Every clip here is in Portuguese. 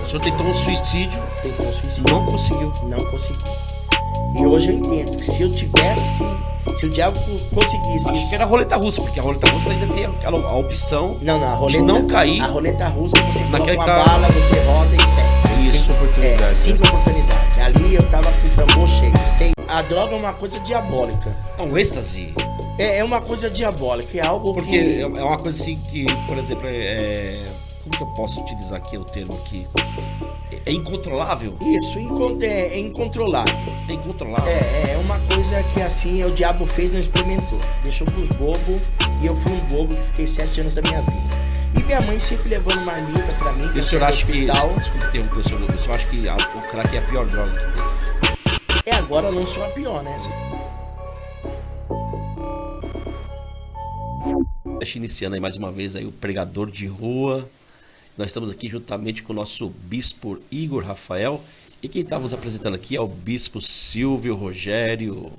O senhor tentou um suicídio, Tentou um suicídio. não conseguiu. Não consegui. E hoje eu entendo que se o diabo conseguisse... Acho que era a roleta russa, porque a roleta russa ainda tem a opção Não, a roleta, de não cair. A roleta russa, você coloca naquele uma tá... bala, você roda e pega. Isso. 5 oportunidades. 5 oportunidades. Ali eu tava com o tambor cheio. A droga é uma coisa diabólica. É um êxtase. É uma coisa diabólica, é algo Porque que... é uma coisa assim que, por exemplo, como que eu posso utilizar aqui o termo aqui? É incontrolável? Isso, é incontrolável. É incontrolável. É uma coisa que assim, o diabo fez e não experimentou. Deixou pros bobos e eu fui um bobo que fiquei 7 anos da minha vida. E minha mãe sempre levando marmita pra mim. E o senhor acha que... hospital. Desculpa interromper, o senhor acha que o crack é a pior droga que tem? Agora não sou a pior, né? Iniciando aí mais uma vez aí o Pregador de Rua. Nós estamos aqui juntamente com o nosso Bispo Igor Rafael. E quem está nos apresentando aqui é o Bispo Silvio Rogério.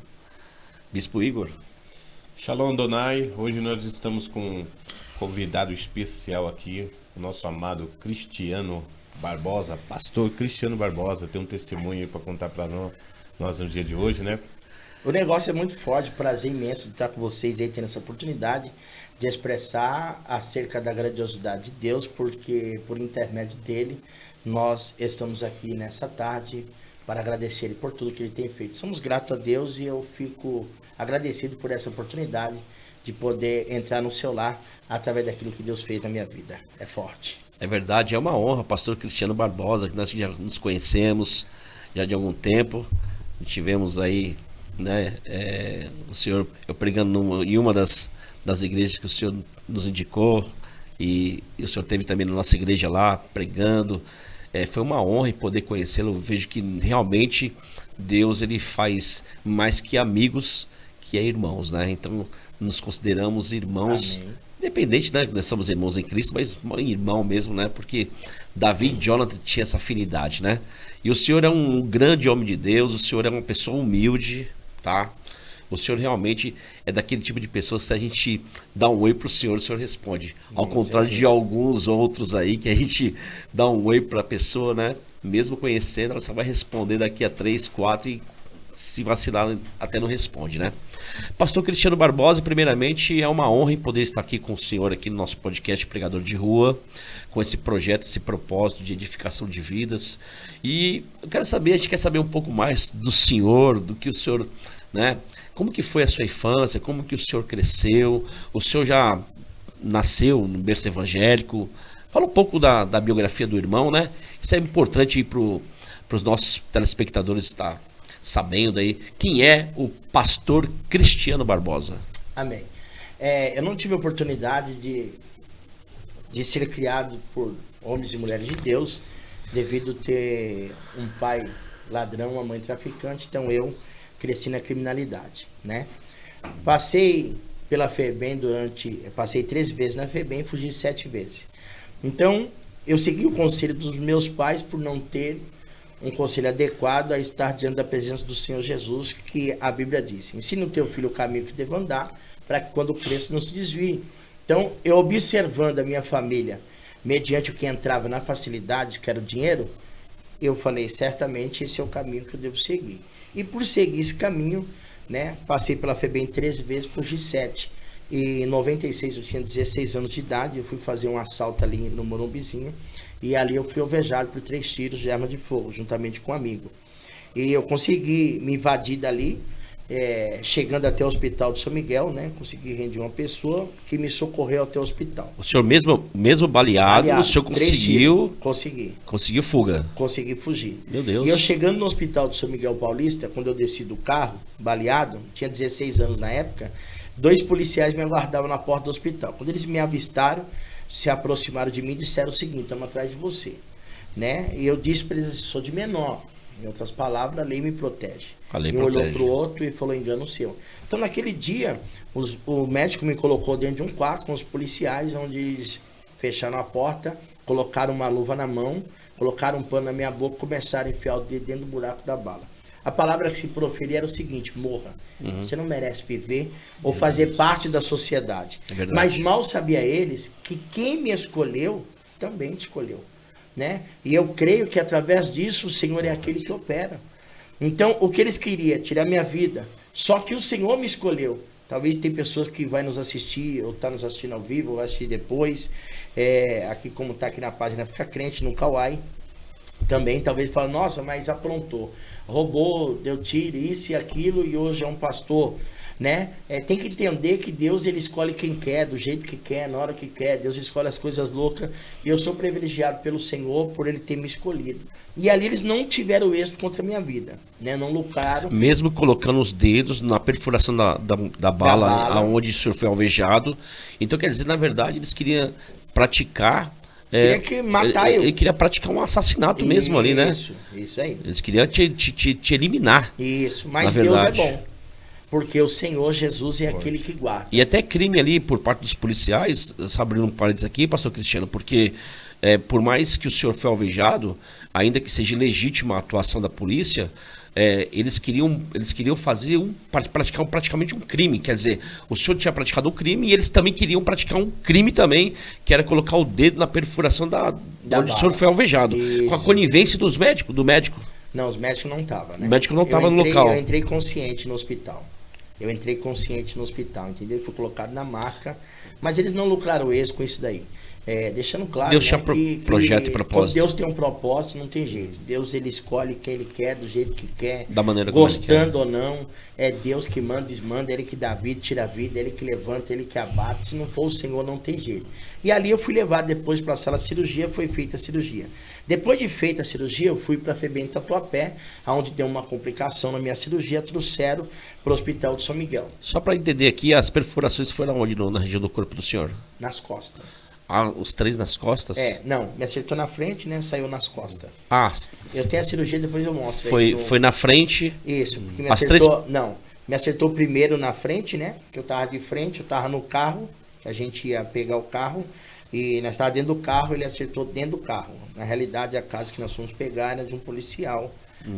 Bispo Igor. Shalom Donai, hoje nós estamos com um convidado especial aqui, o nosso amado Cristiano Barbosa, pastor Cristiano Barbosa, tem um testemunho para contar para nós no dia de hoje, né? O negócio é muito forte, prazer imenso de estar com vocês aí, tendo essa oportunidade de expressar acerca da grandiosidade de Deus, porque por intermédio dele nós estamos aqui nessa tarde para agradecer ele por tudo que ele tem feito. Somos gratos a Deus e eu fico agradecido por essa oportunidade de poder entrar no seu lar através daquilo que Deus fez na minha vida. É forte. É verdade, é uma honra, pastor Cristiano Barbosa, que nós já nos conhecemos já de algum tempo. Tivemos aí, né, o senhor, eu pregando em uma das igrejas que o senhor nos indicou, e o senhor teve também na nossa igreja lá, pregando. Foi uma honra poder conhecê-lo. Eu vejo que realmente Deus, ele faz mais que amigos, que é irmãos, né? Então, nos consideramos irmãos. Amém. Independente, né? Nós somos irmãos em Cristo, mas irmão mesmo, né? Porque Davi e Jonathan tinham essa afinidade, né? E o senhor é um grande homem de Deus, o senhor é uma pessoa humilde, tá? O senhor realmente é daquele tipo de pessoa, se a gente dá um oi pro senhor, o senhor responde. Ao contrário de alguns outros aí, que a gente dá um oi pra pessoa, né? Mesmo conhecendo, ela só vai responder daqui a 3, 4 e se vacilar até não responde, né? Pastor Cristiano Barbosa, primeiramente é uma honra em poder estar aqui com o senhor aqui no nosso podcast Pregador de Rua, com esse projeto, esse propósito de edificação de vidas. E eu quero saber, a gente quer saber um pouco mais do senhor, do que o senhor, né? Como que foi a sua infância, como que o senhor cresceu, o senhor já nasceu no berço evangélico. Fala um pouco da biografia do irmão, né? Isso é importante para os nossos telespectadores estar sabendo aí quem é o pastor Cristiano Barbosa. Amém. Eu não tive a oportunidade de ser criado por homens e mulheres de Deus, devido a ter um pai ladrão, uma mãe traficante, então eu cresci na criminalidade, né? Passei pela FEBEM passei 3 vezes na FEBEM e fugi 7 vezes. Então, eu segui o conselho dos meus pais por não ter um conselho adequado a estar diante da presença do Senhor Jesus, que a Bíblia diz: ensina o teu filho o caminho que deve andar, para que quando cresça não se desvie. Então, eu observando a minha família, mediante o que entrava na facilidade, que era o dinheiro, eu falei, certamente esse é o caminho que eu devo seguir. E por seguir esse caminho, né, passei pela FEBEM 13 vezes, fugi 7. E em 96 eu tinha 16 anos de idade, eu fui fazer um assalto ali no Morumbizinho, e ali eu fui alvejado por 3 tiros de arma de fogo, juntamente com um amigo. E eu consegui me invadir dali, chegando até o hospital de São Miguel, né? Consegui render uma pessoa que me socorreu até o hospital. O senhor mesmo baleado, o senhor conseguiu... Conseguiu fuga. Consegui fugir. Meu Deus. E eu chegando no hospital de São Miguel Paulista, quando eu desci do carro, baleado, tinha 16 anos na época, 2 policiais me aguardavam na porta do hospital. Quando eles me avistaram, se aproximaram de mim e disseram o seguinte: estamos atrás de você, né? E eu disse para eles: sou de menor. Em outras palavras, a lei me protege. A lei um protege. Olhou para o outro e falou: engano seu. Então, naquele dia, o médico me colocou dentro de um quarto com os policiais, onde eles fecharam a porta, colocaram uma luva na mão, colocaram um pano na minha boca e começaram a enfiar o dedo dentro do buraco da bala. A palavra que se proferia era o seguinte: morra. Você não merece viver ou fazer parte da sociedade. É verdade. Mas mal sabia eles que quem me escolheu também te escolheu. né? E eu creio que através disso o Senhor é aquele que opera. Então, o que eles queriam? Tirar minha vida. Só que o Senhor me escolheu. Talvez tem pessoas que vai nos assistir, ou tá nos assistindo ao vivo, ou vai assistir depois. Aqui, como tá aqui na página Fica Crente, no Kauai. Também, talvez fala, nossa, mas aprontou. Roubou, deu tiro, isso e aquilo, e hoje é um pastor, né? Tem que entender que Deus, ele escolhe quem quer, do jeito que quer, na hora que quer. Deus escolhe as coisas loucas. E eu sou privilegiado pelo Senhor por ele ter me escolhido. E ali eles não tiveram êxito contra a minha vida, né? Não lucraram. Mesmo colocando os dedos na perfuração da bala, aonde o senhor foi alvejado. Então, quer dizer, na verdade, eles queriam praticar... Queria que matar eu. Ele queria praticar um assassinato mesmo ali, né? Isso aí. Eles queriam te eliminar. Isso, mas Deus é bom. Porque o Senhor Jesus é aquele que guarda. E até crime ali por parte dos policiais, só abrindo um parênteses aqui, pastor Cristiano, porque por mais que o senhor foi alvejado, ainda que seja legítima a atuação da polícia, eles queriam fazer praticar praticamente um crime. Quer dizer, o senhor tinha praticado um crime e eles também queriam praticar um crime também, que era colocar o dedo na perfuração onde o senhor foi alvejado. Isso. Com a conivência do médico. Não, os médicos não estavam, né? O médico não estava no local. Eu entrei consciente no hospital. Entendeu? Fui colocado na maca, mas eles não lucraram êxito com isso daí. Deixando claro, Deus tinha projeto e propósito. Deus tem um propósito, não tem jeito. Deus, ele escolhe quem ele quer, do jeito que quer, da maneira gostando ou não. É Deus que manda, desmanda, ele que dá vida, tira a vida, ele que levanta, ele que abate. Se não for o Senhor, não tem jeito. E ali eu fui levado depois para a sala de cirurgia, foi feita a cirurgia. Depois de feita a cirurgia, eu fui para a FEBEM Tatuapé, onde deu uma complicação na minha cirurgia, trouxeram para o Hospital de São Miguel. Só para entender aqui, as perfurações foram onde na região do corpo do senhor? Nas costas. Ah, os 3 nas costas? Não, me acertou na frente, né? Saiu nas costas. Ah. Eu tenho a cirurgia, depois eu mostro. Foi na frente? Isso, porque me acertou. Não, me acertou primeiro na frente, né? Que eu tava de frente, eu tava no carro, que a gente ia pegar o carro, e nós estávamos dentro do carro, ele acertou dentro do carro. Na realidade, a casa que nós fomos pegar era de um policial.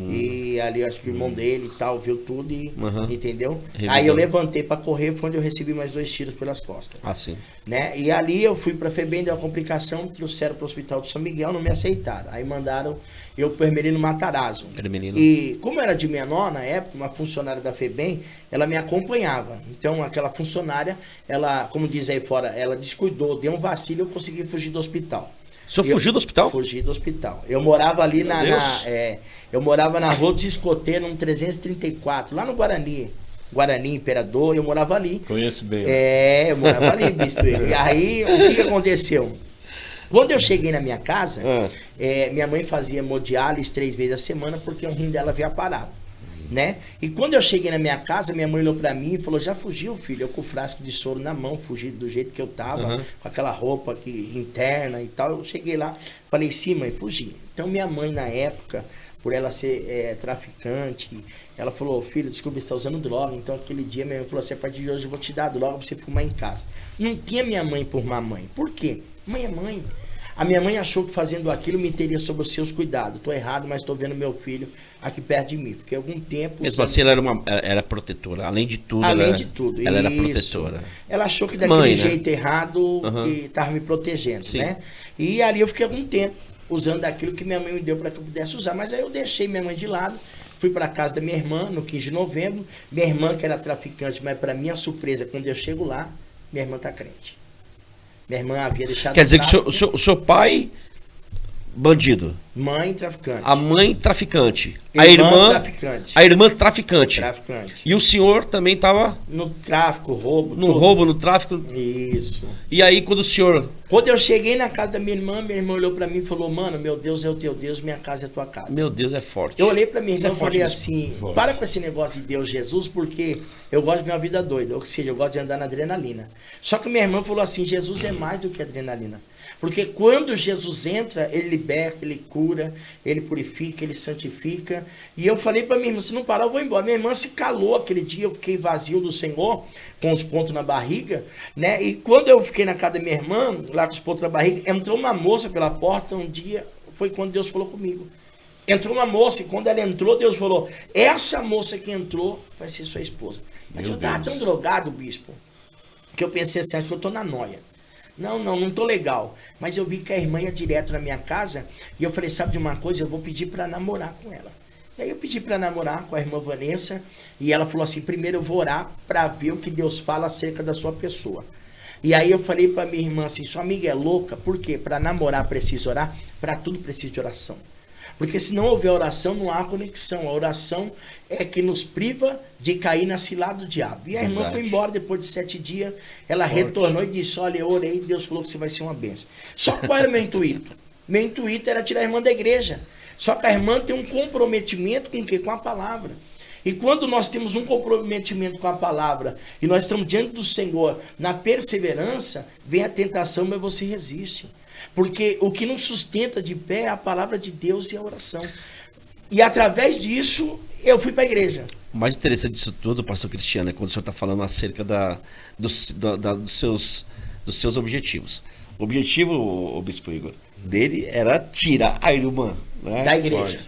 E ali, acho que o irmão dele e tal, viu tudo e entendeu? Aí eu levantei para correr, foi onde eu recebi mais 2 tiros pelas costas. Ah, sim. Né? E ali eu fui para FEBEM, deu uma complicação, trouxeram para o Hospital de São Miguel, não me aceitaram. Aí mandaram eu para o Hermelino Matarazzo. E como eu era de menor na época, uma funcionária da FEBEM, ela me acompanhava. Então aquela funcionária, ela, como diz aí fora, ela descuidou, deu um vacilo e eu consegui fugir do hospital. O senhor fugiu do hospital? Fugi do hospital. Eu morava ali eu morava na Rua dos Escoteiros, no 334, lá no Guarani, Imperador, eu morava ali. Conheço bem. Eu morava ali, bispo. E aí, o que aconteceu? Quando eu cheguei na minha casa, minha mãe fazia hemodiálise 3 vezes a semana, porque o rim dela havia parado. Né? E quando eu cheguei na minha casa, minha mãe olhou pra mim e falou, já fugiu, filho? Eu com o frasco de soro na mão, fugi do jeito que eu tava, com aquela roupa aqui, interna e tal. Eu cheguei lá, falei, sim, mãe, fugi. Então minha mãe, na época, por ela ser traficante, ela falou, filho, desculpa, você tá usando droga. Então aquele dia minha mãe falou assim, a partir de hoje eu vou te dar droga pra você fumar em casa. Não tinha minha mãe por mamãe. Por quê? Mãe é mãe. A minha mãe achou que fazendo aquilo me teria sob os seus cuidados. Estou errado, mas estou vendo meu filho aqui perto de mim. Porque algum tempo... Mesmo assim, ela era protetora. Além de tudo, ela era protetora. Ela achou que daquele jeito errado que estava me protegendo, né? E ali eu fiquei algum tempo usando aquilo que minha mãe me deu para que eu pudesse usar. Mas aí eu deixei minha mãe de lado. Fui para a casa da minha irmã no 15 de novembro. Minha irmã, que era traficante, mas para minha surpresa, quando eu chego lá, minha irmã está crente. Minha irmã havia deixado... Quer dizer que o seu pai, bandido. Mãe traficante. A mãe traficante. Traficante. A irmã traficante. Traficante. E o senhor também estava... No tráfico, roubo. No tráfico. Isso. E aí quando o senhor... Quando eu cheguei na casa da minha irmã olhou pra mim e falou, mano, meu Deus é o teu Deus, minha casa é a tua casa. Meu Deus, é forte. Eu olhei pra minha irmã e falei assim, para com esse negócio de Deus Jesus, porque eu gosto de ver uma vida doida, ou seja, eu gosto de andar na adrenalina. Só que minha irmã falou assim, Jesus é mais do que adrenalina. Porque quando Jesus entra, ele liberta, ele cura, ele purifica, ele santifica. E eu falei pra minha irmã, se não parar, eu vou embora. Minha irmã se calou aquele dia, eu fiquei vazio do Senhor, com os pontos na barriga, né? E quando eu fiquei na casa da minha irmã, lá com os pontos na barriga, entrou uma moça pela porta um dia, foi quando Deus falou comigo. Entrou uma moça e quando ela entrou, Deus falou, essa moça que entrou vai ser sua esposa. Mas eu tava tão drogado, bispo, que eu pensei assim, acho que eu tô na noia. Não tô legal. Mas eu vi que a irmã ia direto na minha casa e eu falei, sabe de uma coisa? Eu vou pedir para namorar com ela. E aí eu pedi para namorar com a irmã Vanessa e ela falou assim, primeiro eu vou orar para ver o que Deus fala acerca da sua pessoa. E aí eu falei para minha irmã assim, sua amiga é louca, por quê? Para namorar precisa orar? Para tudo precisa de oração. Porque se não houver oração, não há conexão. A oração é que nos priva de cair na cilada do diabo. E a irmã foi embora depois de 7 dias. Ela retornou e disse, olha, eu orei, Deus falou que você vai ser uma bênção. Só que qual era o meu intuito? Meu intuito era tirar a irmã da igreja. Só que a irmã tem um comprometimento com o quê? Com a palavra. E quando nós temos um comprometimento com a palavra e nós estamos diante do Senhor na perseverança, vem a tentação, mas você resiste. Porque o que nos sustenta de pé é a palavra de Deus e a oração. E através disso, eu fui para a igreja. O mais interessante disso tudo, pastor Cristiano, é quando o senhor está falando acerca dos seus objetivos. O objetivo, o bispo Igor, dele era tirar a irmã, né,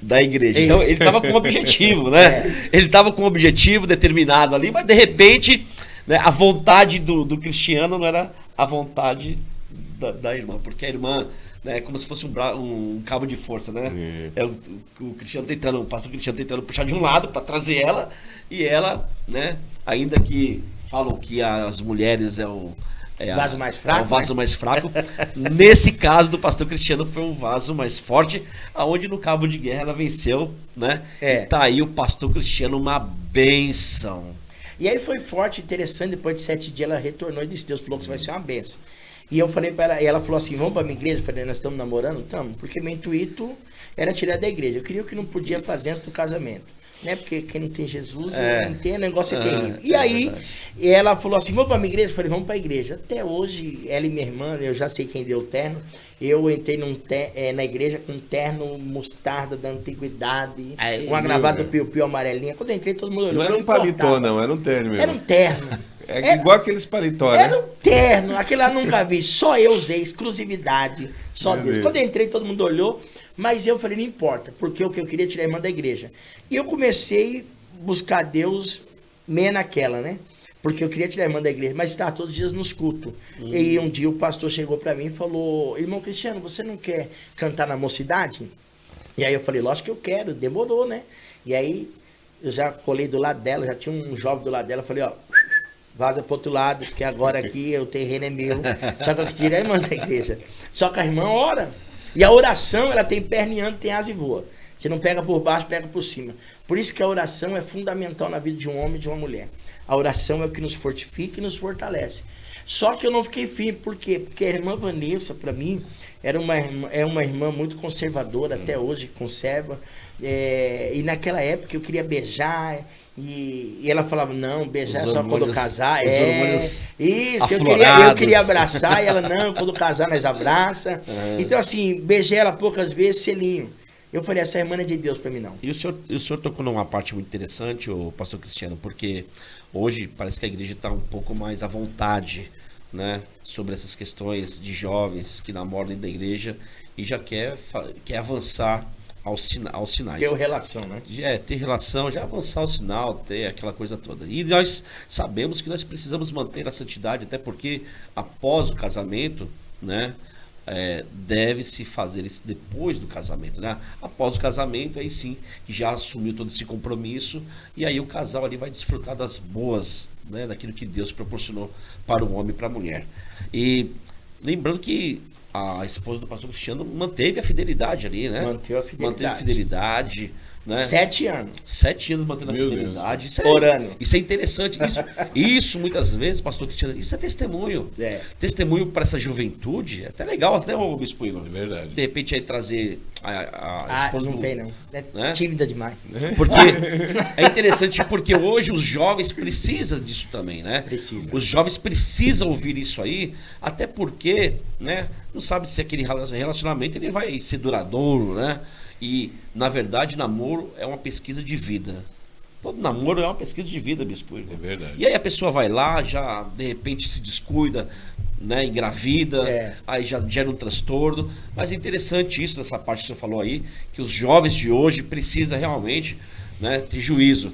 da igreja. Então ele estava com um objetivo, né? Ele estava com um objetivo determinado ali, mas de repente, né, a vontade do Cristiano não era a vontade da irmã, porque a irmã, né, é como se fosse um cabo de força, né? É o Cristiano o pastor Cristiano tentando puxar de um lado para trazer ela, e ela, né, ainda que falam que as mulheres o vaso mais fraco, é o vaso mais fraco. Nesse caso do pastor Cristiano foi um vaso mais forte, aonde no cabo de guerra ela venceu, né? E tá aí o pastor Cristiano, uma bênção. E aí foi forte, interessante, depois de 7 dias ela retornou e disse, Deus falou que você vai ser uma bênção. E eu falei para ela, e ela falou assim, vamos para a minha igreja? Eu falei, nós estamos namorando? Estamos, porque meu intuito era tirar da igreja. Eu queria o que não podia fazer antes do casamento. Né? Porque quem não tem Jesus, não tem, o negócio é terrível. E aí, ela falou assim, vamos para a minha igreja? Eu falei, vamos para a igreja. Até hoje, ela e minha irmã, eu já sei quem deu o terno, eu entrei na igreja com um terno mostarda da antiguidade, uma gravata piu-piu amarelinha. Quando eu entrei, todo mundo olhou. Não era um paletó, não, era um terno mesmo. Era um terno. Igual aqueles paletó, né? Era um terno, aquele lá nunca vi, só eu usei, exclusividade, só Deus. Quando eu entrei, todo mundo olhou, mas eu falei, não importa, porque o que eu queria tirar a irmã da igreja. E eu comecei a buscar Deus meio naquela, né? Porque eu queria tirar a irmã da igreja, mas estava todos os dias nos cultos. E um dia o pastor chegou para mim e falou, irmão Cristiano, você não quer cantar na mocidade? E aí eu falei, lógico que eu quero, demorou, né? E aí eu já colei do lado dela, já tinha um jovem do lado dela, falei, ó, vaza pro outro lado, porque agora aqui o terreno é meu. Só que eu tirei a irmã da igreja. Só que a irmã ora. E a oração, ela tem perna e anda, tem asa e voa. Você não pega por baixo, pega por cima. Por isso que a oração é fundamental na vida de um homem e de uma mulher. A oração é o que nos fortifica e nos fortalece. Só que eu não fiquei firme, por quê? Porque a irmã Vanessa, para mim, é uma irmã muito conservadora, até hoje conserva. E naquela época eu queria beijar, e ela falava, não, beijar é só quando casar. Isso, eu queria abraçar, e ela, não, quando casar nós abraça. Então assim, beijei ela poucas vezes, selinho. Eu falei, essa irmã é de Deus para mim não. E o senhor tocou numa parte muito interessante, o pastor Cristiano, porque hoje parece que a igreja está um pouco mais à vontade, né, sobre essas questões de jovens que namoram dentro da igreja e já quer avançar aos sinais. Ter relação, né? Ter relação, já avançar o sinal, ter aquela coisa toda. E nós sabemos que nós precisamos manter a santidade, até porque após o casamento, né, deve-se fazer isso depois do casamento, né? Após o casamento, aí sim, já assumiu todo esse compromisso, e aí o casal ali vai desfrutar das boas, né, daquilo que Deus proporcionou para o homem e para a mulher. E lembrando que a esposa do pastor Cristiano manteve a fidelidade ali, né? Manteve a fidelidade. Né? 7 anos. 7 anos mantendo a fidelidade. Orando. Isso é interessante. Isso muitas vezes, pastor Cristiano, isso é testemunho. Testemunho para essa juventude. É até legal, até o bispo Igor. É verdade. De repente aí trazer a esposa não vem não. É tímida demais. Porque é interessante porque hoje os jovens precisam disso também, né? Precisa. Os jovens precisam ouvir isso aí, até porque, né, não sabe se aquele relacionamento ele vai ser duradouro, né? E, na verdade, namoro é uma pesquisa de vida. Todo namoro é uma pesquisa de vida, bispo. É verdade. E aí a pessoa vai lá, já, de repente, se descuida, né, engravida, aí já gera um transtorno. Mas é interessante isso, dessa parte que você falou aí, que os jovens de hoje precisam realmente, né, ter juízo.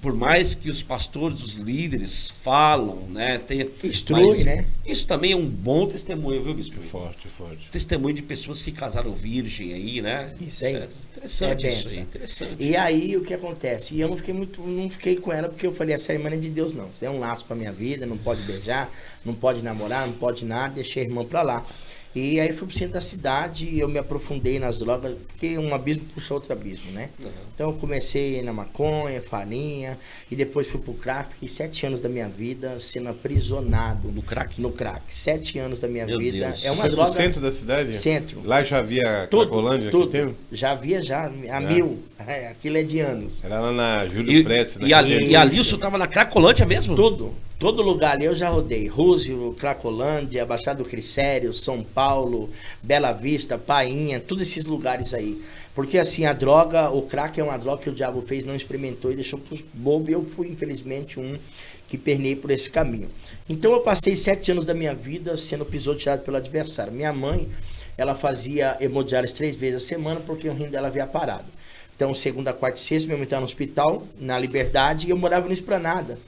por mais que os pastores, os líderes falam, né? Instrui, mas né? Isso também é um bom testemunho, viu, bispo? Forte, forte. Testemunho de pessoas que casaram virgem aí, né? Isso aí. É interessante É isso aí, benção. interessante. E aí o que acontece? E eu não fiquei com ela porque eu falei, essa irmã é de Deus não. Isso é um laço pra minha vida, não pode beijar, não pode namorar, não pode nada, deixei a irmã pra lá. E aí fui pro centro da cidade e eu me aprofundei nas drogas, porque um abismo puxa outro abismo, né? Uhum. Então eu comecei na maconha, farinha, e depois fui pro crack, fiquei 7 anos da minha vida sendo aprisionado. No crack? No crack. 7 anos da minha Meu vida. Deus. É uma Foi droga. pro centro da cidade? Centro. Lá já havia Tudo, Cracolândia tudo. que tem? Já havia a 1000. É, aquilo é de anos. Era lá na Júlio Prestes, né? E Isso. a Lilson tava na Cracolândia mesmo? Tudo. Todo lugar ali eu já rodei. Rússio, Cracolândia, Baixada do Cricério, São Paulo, Bela Vista, Painha, todos esses lugares aí. Porque assim, a droga, o crack é uma droga que o diabo fez, não experimentou e deixou pros bobos. E eu fui, infelizmente, um que pernei por esse caminho. Então eu passei 7 anos da minha vida sendo pisoteado pelo adversário. Minha mãe, ela fazia hemodiálise 3 vezes a semana porque o rim dela havia parado. Então, segunda, quarta e sexta, minha mãe estava no hospital, na Liberdade, e eu morava no Esplanada.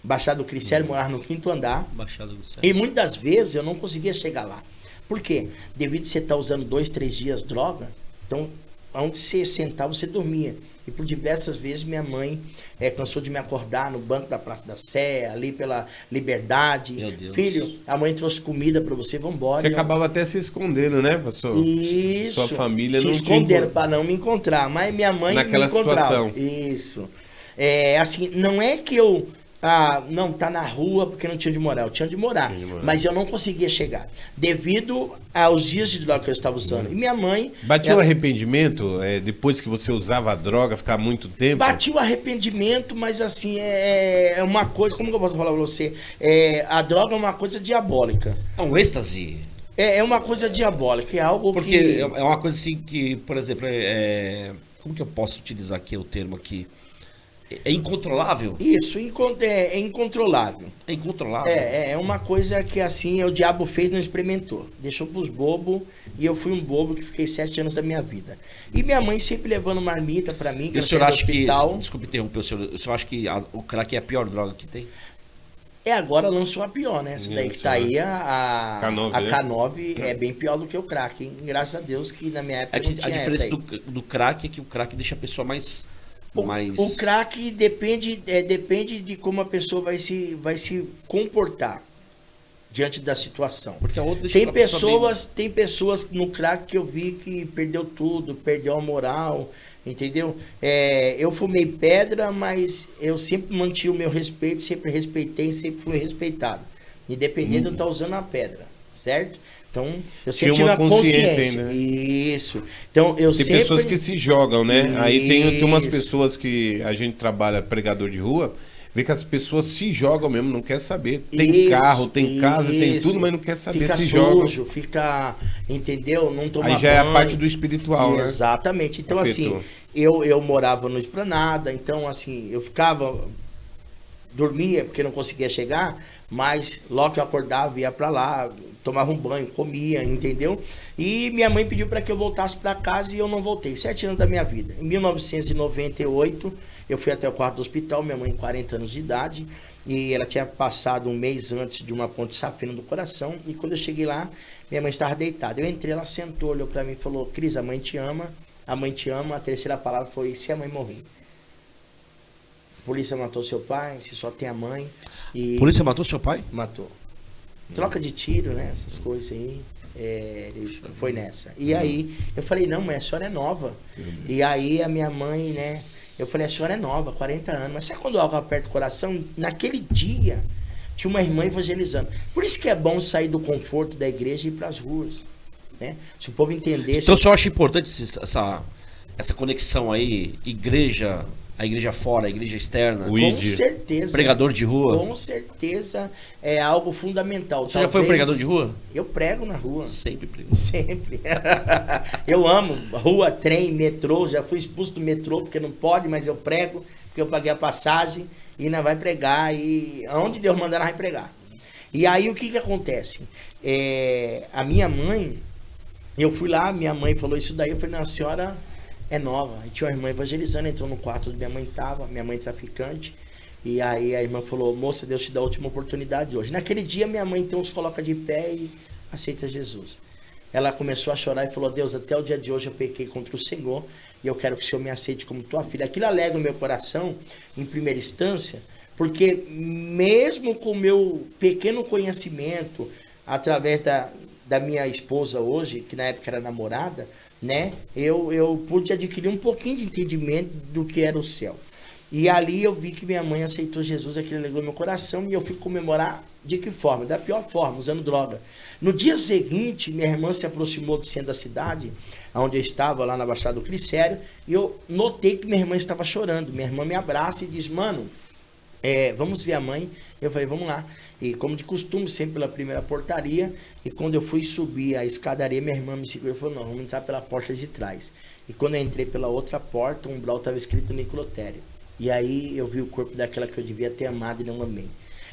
Baixada do Cricério, morava no 5º andar. Baixada do Céu. E muitas vezes eu não conseguia chegar lá. Por quê? Devido a você estar usando 2, 3 dias droga, então, onde você sentava, você dormia. E por diversas vezes minha mãe cansou de me acordar no banco da Praça da Sé, ali pela Liberdade. Meu Deus. Filho, a mãe trouxe comida para você, vambora. Você acabava até se escondendo, né, pastor? Isso. Sua família se não escondendo tinha... para não me encontrar, mas minha mãe Naquela me encontrava. situação. Isso. É assim, não é que eu não tá na rua porque não tinha onde morar, eu tinha onde morar, Tinha onde morar. mas eu não conseguia chegar devido aos dias de droga que eu estava usando. E minha mãe Batia o ela- arrependimento depois que você usava a droga, ficar muito tempo? Bati o arrependimento, mas assim, é uma coisa, como que eu posso falar pra você? A droga é uma coisa diabólica. É um êxtase. É uma coisa diabólica, é algo Porque que... é uma coisa assim que, por exemplo, como que eu posso utilizar aqui o termo aqui? É incontrolável? Isso, é incontrolável. É incontrolável. É uma coisa que assim, o diabo fez e não experimentou. Deixou pros bobos e eu fui um bobo que fiquei 7 anos da minha vida. E minha mãe sempre levando marmita pra mim, E o eu senhor saía do acha que, hospital. desculpe interromper, o senhor acha que o crack é a pior droga que tem? Agora lançou a pior, né? Essa daí que tá aí, a K9, né? K9 é bem pior do que o crack, hein? Graças a Deus que na minha época A não tinha diferença essa aí. do crack é que o crack deixa a pessoa mais... O crack depende de como a pessoa vai se comportar diante da situação. Porque a outra deixa Tem a pessoa tem pessoas no crack que eu vi que perdeu tudo, perdeu a moral, entendeu? Eu fumei pedra, mas eu sempre mantive o meu respeito, sempre respeitei, sempre fui respeitado. Independente de eu estar usando a pedra, certo? Então, eu sempre Tinha tive uma a consciência consciência. ainda. Isso. Então, eu Tem sempre... pessoas que se jogam, né? Aí tem umas Isso. pessoas que a gente trabalha pregador de rua, vê que as pessoas se jogam mesmo, não quer saber. Tem Isso, carro, tem casa, tem isso. tudo, mas não quer saber, Fica se sujo, joga. fica, entendeu? Não toma Aí já é a banho. parte do espiritual, né? Exatamente. Então, Afetou. assim, eu morava no Esplanada, então, assim, eu dormia porque não conseguia chegar, mas logo que eu acordava, ia pra lá, tomava um banho, comia, entendeu? E minha mãe pediu para que eu voltasse para casa e eu não voltei. 7 anos da minha vida. Em 1998, eu fui até o quarto do hospital, minha mãe 40 anos de idade, e ela tinha passado um mês antes de uma ponte safena do coração, e quando eu cheguei lá, minha mãe estava deitada. Eu entrei, ela sentou, olhou para mim e falou: Cris, a mãe te ama, a mãe te ama. A terceira palavra foi: se a mãe morrer. A polícia matou seu pai, se só tem a mãe. E Polícia matou seu pai? matou. Troca de tiro, né? Essas coisas aí. Ele foi nessa. E aí, eu falei: não, mãe, a senhora é nova. E aí, a minha mãe, né? Eu falei: a senhora é nova, 40 anos. Mas sabe quando algo aperta o coração? Naquele dia, tinha uma irmã evangelizando. Por isso que é bom sair do conforto da igreja e ir para as ruas. Né? Se o povo entendesse... Então o senhor acha importante essa conexão aí, a igreja fora, a igreja externa, O Com ID. certeza. pregador de rua? Com certeza é algo fundamental. Você já foi um pregador de rua? Eu prego na rua. Sempre prego. Sempre. Eu amo rua, trem, metrô. Já fui expulso do metrô porque não pode, mas eu prego, porque eu paguei a passagem e nós vai pregar. E aonde Deus mandar, nós vai pregar. E aí o que acontece? A minha mãe, eu fui lá, minha mãe falou isso daí, eu falei: não, a senhora É nova. Aí tinha uma irmã evangelizando, entrou no quarto onde minha mãe estava, minha mãe traficante. E aí a irmã falou, moça, Deus te dá a última oportunidade hoje. Naquele dia minha mãe então se coloca de pé e aceita Jesus. Ela começou a chorar e falou, Deus, até o dia de hoje eu pequei contra o Senhor e eu quero que o Senhor me aceite como tua filha. Aquilo alegra o meu coração, em primeira instância, porque mesmo com o meu pequeno conhecimento, através da minha esposa hoje, que na época era namorada, né, eu pude adquirir um pouquinho de entendimento do que era o céu. E ali eu vi que minha mãe aceitou Jesus, aquilo alegrou meu coração, e eu fui comemorar de que forma? Da pior forma, usando droga. No dia seguinte, minha irmã se aproximou do centro da cidade, onde eu estava, lá na Baixada do Glicério, e eu notei que minha irmã estava chorando. Minha irmã me abraça e diz, mano, vamos ver a mãe. Eu falei, vamos lá. E como de costume, sempre pela primeira portaria, e quando eu fui subir a escadaria, minha irmã me segurou e falou, não, vamos entrar pela porta de trás. E quando eu entrei pela outra porta, um umbral estava escrito necrotério. E aí eu vi o corpo daquela que eu devia ter amado e não amei.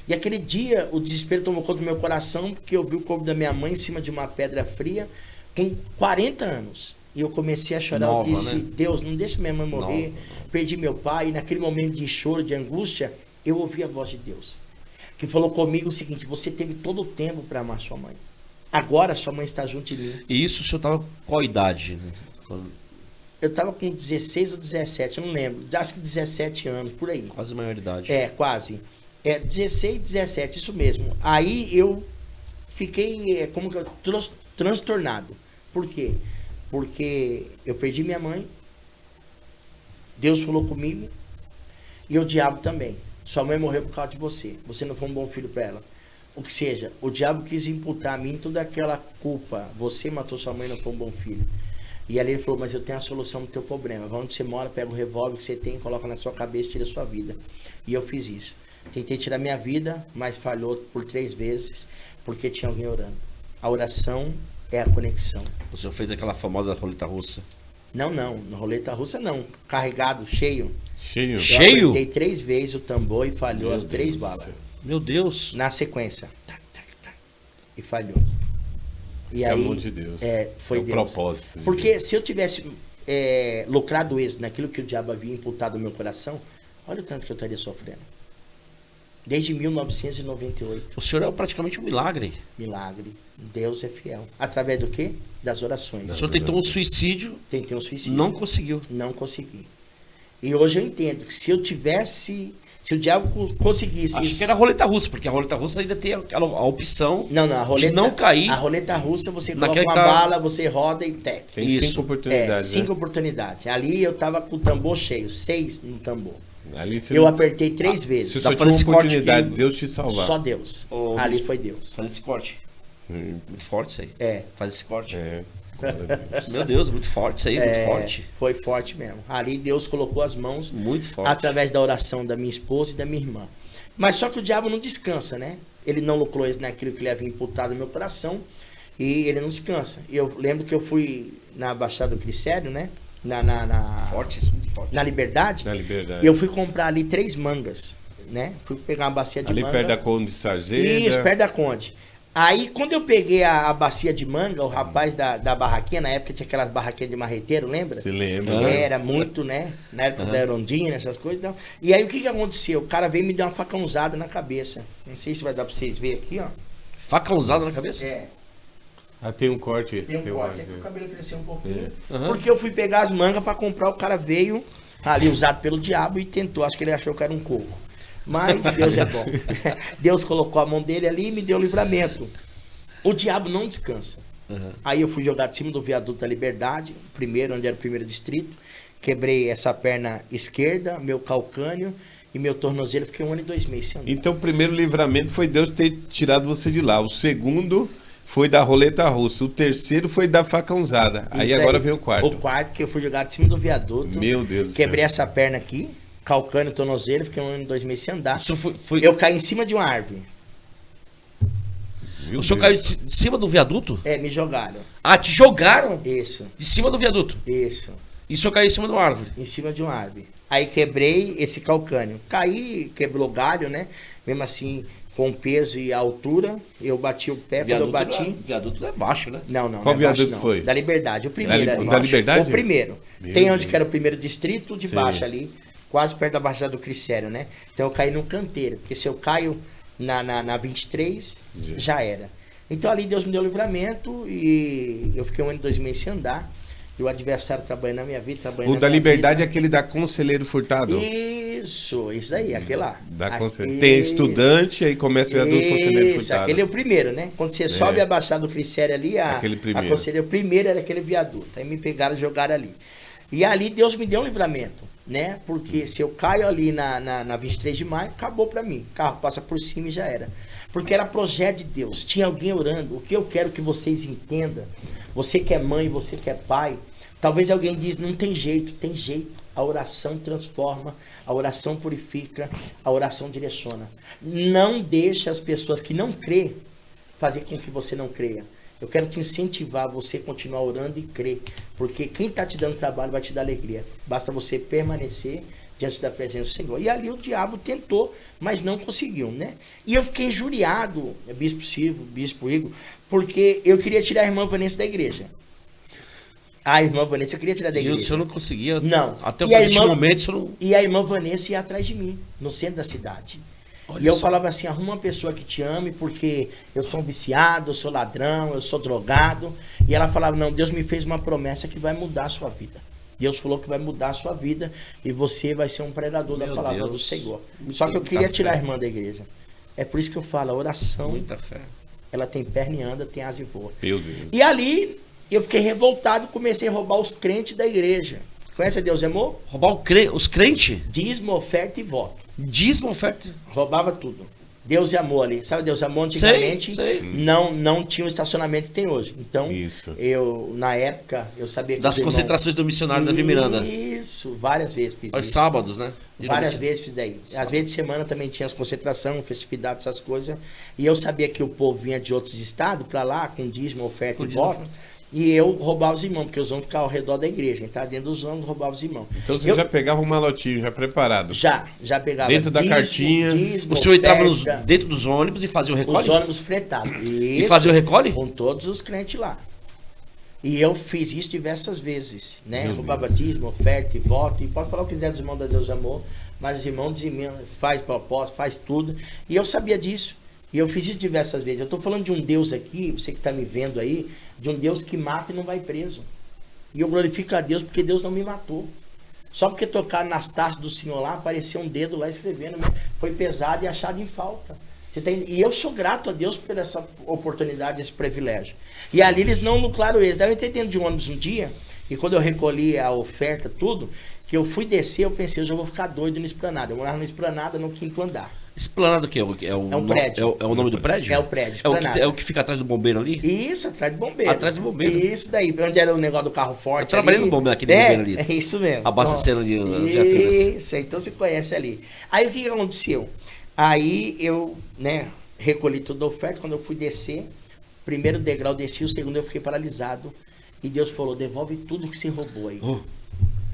E aquele dia o desespero tomou conta do meu coração, porque eu vi o corpo da minha mãe em cima de uma pedra fria, com 40 anos. E eu comecei a chorar, Nova, eu disse, né? Deus, não deixa minha mãe morrer, perdi meu pai. E naquele momento de choro, de angústia, eu ouvi a voz de Deus, que falou comigo o seguinte, você teve todo o tempo para amar sua mãe. Agora sua mãe está junto de mim. E isso o senhor estava com qual idade? Né? Eu estava com 16 ou 17, eu não lembro. Acho que 17 anos, por aí. Quase maioridade. Quase. 16, 17, isso mesmo. Aí eu fiquei como que transtornado. Por quê? Porque eu perdi minha mãe, Deus falou comigo, e o diabo também. Sua mãe morreu por causa de você. Você não foi um bom filho para ela. O que seja, o diabo quis imputar a mim toda aquela culpa. Você matou sua mãe, não foi um bom filho. E ali ele falou, mas eu tenho a solução do teu problema. Vai onde você mora, pega o revólver que você tem, coloca na sua cabeça e tira a sua vida. E eu fiz isso. Tentei tirar minha vida, mas falhou por 3 vezes, porque tinha alguém orando. A oração é a conexão. O senhor fez aquela famosa roleta russa? Não, na roleta russa não. Carregado, cheio. Cheio? Cheio? Eu apertei 3 vezes o tambor e falhou Meu as 3 Deus do balas. céu. Meu Deus. Na sequência. Tac, tac, tac. E falhou. E Esse é aí, amor de Deus. foi é o Deus. propósito. de Porque Deus. se eu tivesse lucrado êxito naquilo que o diabo havia imputado no meu coração, olha o tanto que eu estaria sofrendo. Desde 1998. O senhor é praticamente um milagre. Milagre. Deus é fiel. Através do quê? Das orações. O senhor tentou um suicídio, Tentei um suicídio. não conseguiu. Não consegui. E hoje eu entendo que se eu tivesse... Se o diabo conseguisse... Acho isso- que era a roleta russa, porque a roleta russa ainda tem a opção Não, a roleta... de não cair. A roleta russa, você coloca naquele uma que tá- bala, você roda e tec. Tem Isso. 5 oportunidades, 5 né? oportunidades. Ali eu tava com o tambor cheio, 6 no tambor. Ali você Eu não- apertei 3 vezes. Se Dá só pra tinha uma esse corte oportunidade aqui. de Deus te salvar. Só Deus. Ô, Ali bispo. foi Deus. Faz esse corte. Muito forte isso aí. Faz esse corte. É. glória a Deus. Meu Deus, muito forte isso aí, muito forte. Foi forte mesmo. Ali Deus colocou as mãos Muito forte. através da oração da minha esposa e da minha irmã. Mas só que o diabo não descansa, né? Ele não lucrou naquilo que ele havia imputado no meu coração e ele não descansa. E eu lembro que eu fui na Baixada do Glicério, né? Forte, isso, muito forte. Na Liberdade. Na Liberdade. E eu fui comprar ali 3 mangas, né? Fui pegar uma bacia de Ali manga. perto da Conde Sarzeira. Isso, perto da Conde. Aí, quando eu peguei a bacia de manga, o rapaz da barraquinha, na época tinha aquelas barraquinhas de marreteiro, lembra? Se lembra, Ah. né? Era muito, né? Na época da Erondina, essas coisas. Então. E aí, o que aconteceu? O cara veio e me deu uma facãozada na cabeça. Não sei se vai dar pra vocês verem aqui, ó. Faca usada na cabeça? Ah, tem um corte. Tem um corte. É que o uma- cabelo cresceu um pouquinho. Aham. Porque eu fui pegar as mangas pra comprar, o cara veio ali usado pelo diabo e tentou. Acho que ele achou que era um coco. Mas Deus é bom. Deus colocou a mão dele ali e me deu livramento. O diabo não descansa. Uhum. Aí eu fui jogar de cima do viaduto da Liberdade, primeiro, onde era o primeiro distrito. Quebrei essa perna esquerda, meu calcânio e meu tornozelo. Fiquei 1 ano e 2 meses sem andar. Então, o primeiro livramento foi Deus ter tirado você de lá. O segundo foi da roleta russa. O terceiro foi da facãozada. Aí Isso agora vem o quarto. O quarto, que eu fui jogar de cima do viaduto. Meu Deus do Quebrei céu. essa perna aqui, calcânio, tornozelo. Fiquei 1 ano e 2 meses sem andar. O senhor foi... Eu caí em cima de uma árvore. Meu O senhor Deus. caiu de cima do viaduto? Me jogaram. Ah, te jogaram Isso, de cima do viaduto. isso. E o senhor caiu em cima de uma árvore. Em cima de uma árvore. Aí quebrei esse calcânio. Caí, quebrou galho, né? Mesmo assim, com peso e altura. Eu bati o pé, quando eu bati... Viaduto é baixo, né? Não, Qual não é baixo, viaduto não. foi? Da Liberdade, o primeiro ali. Da Liberdade? O primeiro. Meu Tem onde Deus. que era o primeiro distrito, de Sei. baixo ali, quase perto da Baixada do Cricério, né? Então eu caí no canteiro, porque se eu caio na 23, já era. Então ali Deus me deu livramento e eu fiquei 1 ano e 2 meses sem andar. E o adversário trabalhando na minha vida, trabalhando O na da minha Liberdade é vida. aquele da Conselheiro Furtado. Isso aí, aquele lá. Da Conselheiro. Aquele- Tem estudante, aí começa o viaduto Conselheiro Isso, Furtado. aquele é o primeiro, né? Quando você sobe a Baixada do Cricério ali, Aquele a primeiro. Conselheiro, o primeiro era aquele viaduto. Aí me pegaram e jogaram ali. E ali Deus me deu um livramento, né? Porque se eu caio ali na 23 de maio, acabou pra mim. O carro passa por cima e já era. Porque era projeto de Deus. Tinha alguém orando. O que eu quero que vocês entendam, você que é mãe, você que é pai, talvez alguém diz, não tem jeito. Tem jeito. A oração transforma, a oração purifica, a oração direciona. Não deixe as pessoas que não crêem fazer com que você não creia. Eu quero te incentivar a você continuar orando e crer, porque quem está te dando trabalho vai te dar alegria. Basta você permanecer diante da presença do Senhor. E ali o diabo tentou, mas não conseguiu, né? E eu fiquei injuriado, Bispo Silvio, Bispo Igor, porque eu queria tirar a irmã Vanessa da igreja. A irmã Vanessa eu queria tirar da E o igreja. senhor não conseguia. Não. Até o E a presente irmã- momento, o senhor não. E a irmã Vanessa ia atrás de mim, no centro da cidade. Olha E eu só. falava assim, arruma uma pessoa que te ame, porque eu sou um viciado, eu sou ladrão, eu sou drogado. E ela falava, não, Deus me fez uma promessa que vai mudar a sua vida. Deus falou que vai mudar a sua vida e você vai ser um pregador da Meu palavra Deus. do Senhor. Muita Só que eu queria fé. tirar a irmã da igreja. É por isso que eu falo, a oração, Muita fé. ela tem perna e anda, tem asa e voa. Meu Deus. E ali eu fiquei revoltado e comecei a roubar os crentes da igreja. Conhece a Deus e Amor? Roubar os crentes? Dízimo, oferta e voto. Dízimo, oferta. Roubava tudo. Deus e Amor ali. Sabe Deus e Amor? Antigamente Sei. não tinha o estacionamento que tem hoje. Então, Isso. eu, na época, eu sabia que Das os irmãos- concentrações do missionário Davi Miranda. Isso, várias vezes fiz Aos isso. sábados, né? Várias Geralmente. vezes fiz aí. Às Sábado. vezes de semana também tinha as concentrações, festividades, essas coisas. E eu sabia que o povo vinha de outros estados para lá, com dízimo, oferta Com e dízimo, voto. E eu roubava os irmãos, porque os homens ficavam ao redor da igreja. Entrar dentro dos homens, roubava os irmãos. Então você Eu- já pegava um malotinho, já preparado. Já pegava Dentro da cartinha. O senhor entrava oferta, dentro dos ônibus e fazia o os recolhe? ônibus fretados. E fazia o recolhe? Com todos os crentes lá. E eu fiz isso diversas vezes, né? Meu Roubava Deus. batismo, oferta e voto. E pode falar o que quiser dos irmãos da Deus e Amor, mas os irmãos dizem, faz propósito, faz tudo. E eu sabia disso. E eu fiz isso diversas vezes. Eu estou falando de um Deus aqui, você que está me vendo aí, de um Deus que mata e não vai preso. E eu glorifico a Deus porque Deus não me matou. Só porque tocaram nas taças do Senhor lá, apareceu um dedo lá escrevendo. Foi pesado e achado em falta. E eu sou grato a Deus por essa oportunidade, esse privilégio. E ali eles não nuclearam eles. Daí eu entrei dentro de um ônibus um dia, e quando eu recolhi a oferta, tudo, que eu fui descer, eu pensei, eu já vou ficar doido no Esplanada. Eu morava no Esplanada, no 5º andar. Esplanada o quê? É um prédio. É o nome do prédio? É o prédio, É o, Esplanada. é o que fica atrás do bombeiro ali? Isso, atrás do bombeiro. Atrás do bombeiro. Isso daí, onde era o negócio do carro forte. Eu trabalhei ali. no bombeiro, aquele É, bombeiro ali. É isso mesmo. Abastecendo de Então, as viaturas. Isso, então você conhece ali. Aí o que aconteceu? Aí eu, recolhi toda a oferta. Quando eu fui descer, primeiro degrau desci, o segundo eu fiquei paralisado. E Deus falou, devolve tudo que você roubou aí. Oh,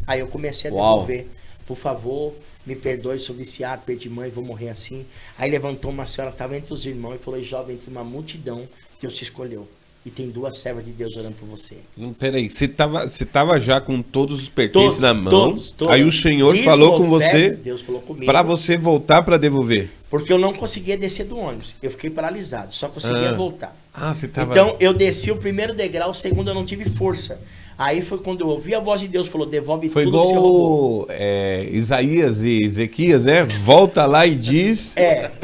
Aí eu comecei a Uau. devolver. Por favor, me perdoe, sou viciado, perdi mãe, vou morrer assim. Aí levantou uma senhora, estava entre os irmãos, e falou, jovem, entre uma multidão, Deus te escolheu. E tem 2 servas de Deus orando por você. Peraí, você tava já com todos os pertences Todos, na mão. todos. Aí o Senhor Dízimo, falou com oferta, você Deus falou comigo. para você voltar para devolver. Porque eu não conseguia descer do ônibus. Eu fiquei paralisado, só conseguia voltar. Ah, você tava. Então eu desci o primeiro degrau, o segundo eu não tive força. Aí foi quando eu ouvi a voz de Deus, falou, devolve Foi tudo que você roubou. igual Isaías e Ezequias, né? Volta lá e diz.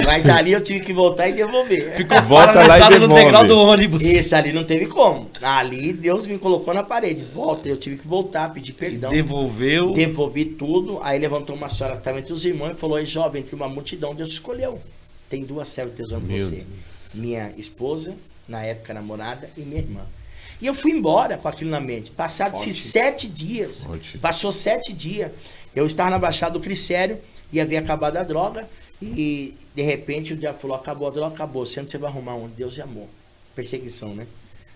Mas ali eu tive que voltar e devolver. Volta lá e Paralisado no devolve. degrau do ônibus. Isso, ali não teve como. Ali Deus me colocou na parede. Volta, eu tive que voltar, pedir perdão. Devolveu. Devolvi tudo. Aí levantou uma senhora que estava entre os irmãos e falou, ei, jovem, entre uma multidão, Deus te escolheu. Tem 2 servas de Deus amando Meu você. Deus. Minha esposa, na época namorada, e minha irmã. E eu fui embora com aquilo na mente. Passados-se 7 dias, Forte. passou 7 dias, eu estava na Baixada do Cricério e havia acabado a droga. E de repente o diabo falou, acabou a droga, acabou. Você vai arrumar onde? Deus e amor. Perseguição, né?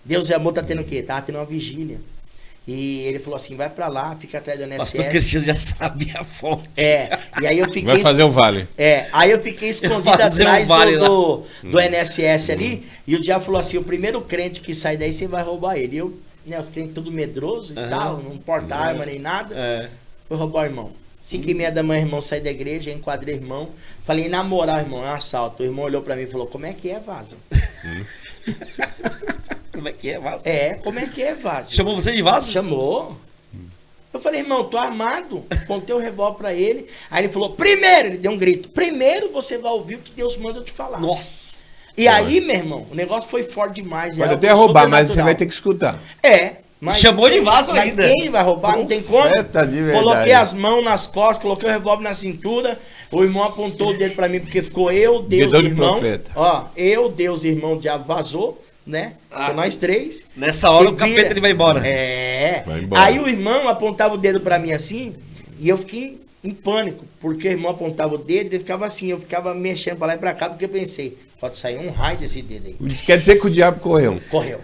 Deus e amor tá tendo o quê? Tava tendo uma vigília. E ele falou assim, vai pra lá, fica atrás do O INSS. pastor Cristiano já sabia a fonte. E aí eu fiquei... Vai fazer o vale. Aí eu fiquei escondido Fazer um atrás vale do INSS ali, e o diabo falou assim, o primeiro crente que sai daí, você vai roubar ele. E eu, né, os crentes tudo medroso e tal, não porta arma nem nada, foi roubar o irmão. 5h30 da manhã, o irmão sai da igreja, enquadrei o irmão, falei, na moral, irmão, é um assalto. O irmão olhou pra mim e falou, como é que é, Vaso? Como é que é, Vaso? Como é que é, Vaso? Chamou você de Vaso? Chamou. Eu falei, irmão, tô armado. Pontei o revólver pra ele. Aí ele falou, primeiro, ele deu um grito, primeiro você vai ouvir o que Deus manda eu te falar. Nossa. E aí, meu irmão, o negócio foi forte demais. Pode até roubar, mas você vai ter que escutar. Mas chamou de Vaso mas ainda. quem vai roubar? Não tem como. Profeta de verdade. Coloquei as mãos nas costas, coloquei o revólver na cintura. O irmão apontou o dedo pra mim, porque ficou eu, Deus Dedão e de irmão. profeta. Ó, eu, Deus e irmão, o diabo vazou, né? Foi nós três. Nessa hora Se o capeta vira. ele vai embora. Vai embora. Aí o irmão apontava o dedo pra mim assim, e eu fiquei em pânico, porque o irmão apontava o dedo e ele ficava assim, eu ficava mexendo pra lá e pra cá, porque eu pensei, pode sair um raio desse dedo aí. Quer dizer que o diabo correu. Correu.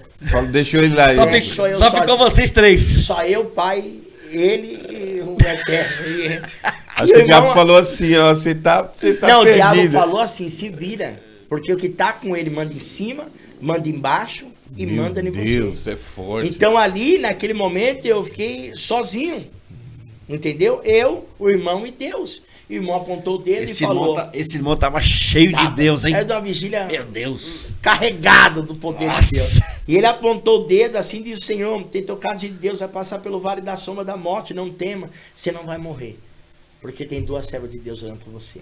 Deixou ele lá. Só, né? só ficou vocês três. Só eu, pai, ele e o eterno. Acho que o diabo falou assim, ó, você tá não, perdido. o diabo falou assim, se vira, porque o que tá com ele manda em cima, manda embaixo e manda em você. Meu Deus, é forte. Então ali, naquele momento, eu fiquei sozinho, entendeu? Eu, o irmão e Deus. O irmão apontou o dedo e falou... Esse irmão tava cheio de Deus, hein? Saiu de uma vigília... Meu Deus. Carregado do poder Nossa. de Deus. E ele apontou o dedo assim e disse, Senhor, tem tocado de Deus, vai passar pelo vale da sombra da morte, não tema, você não vai morrer. Porque tem 2 servas de Deus orando por você.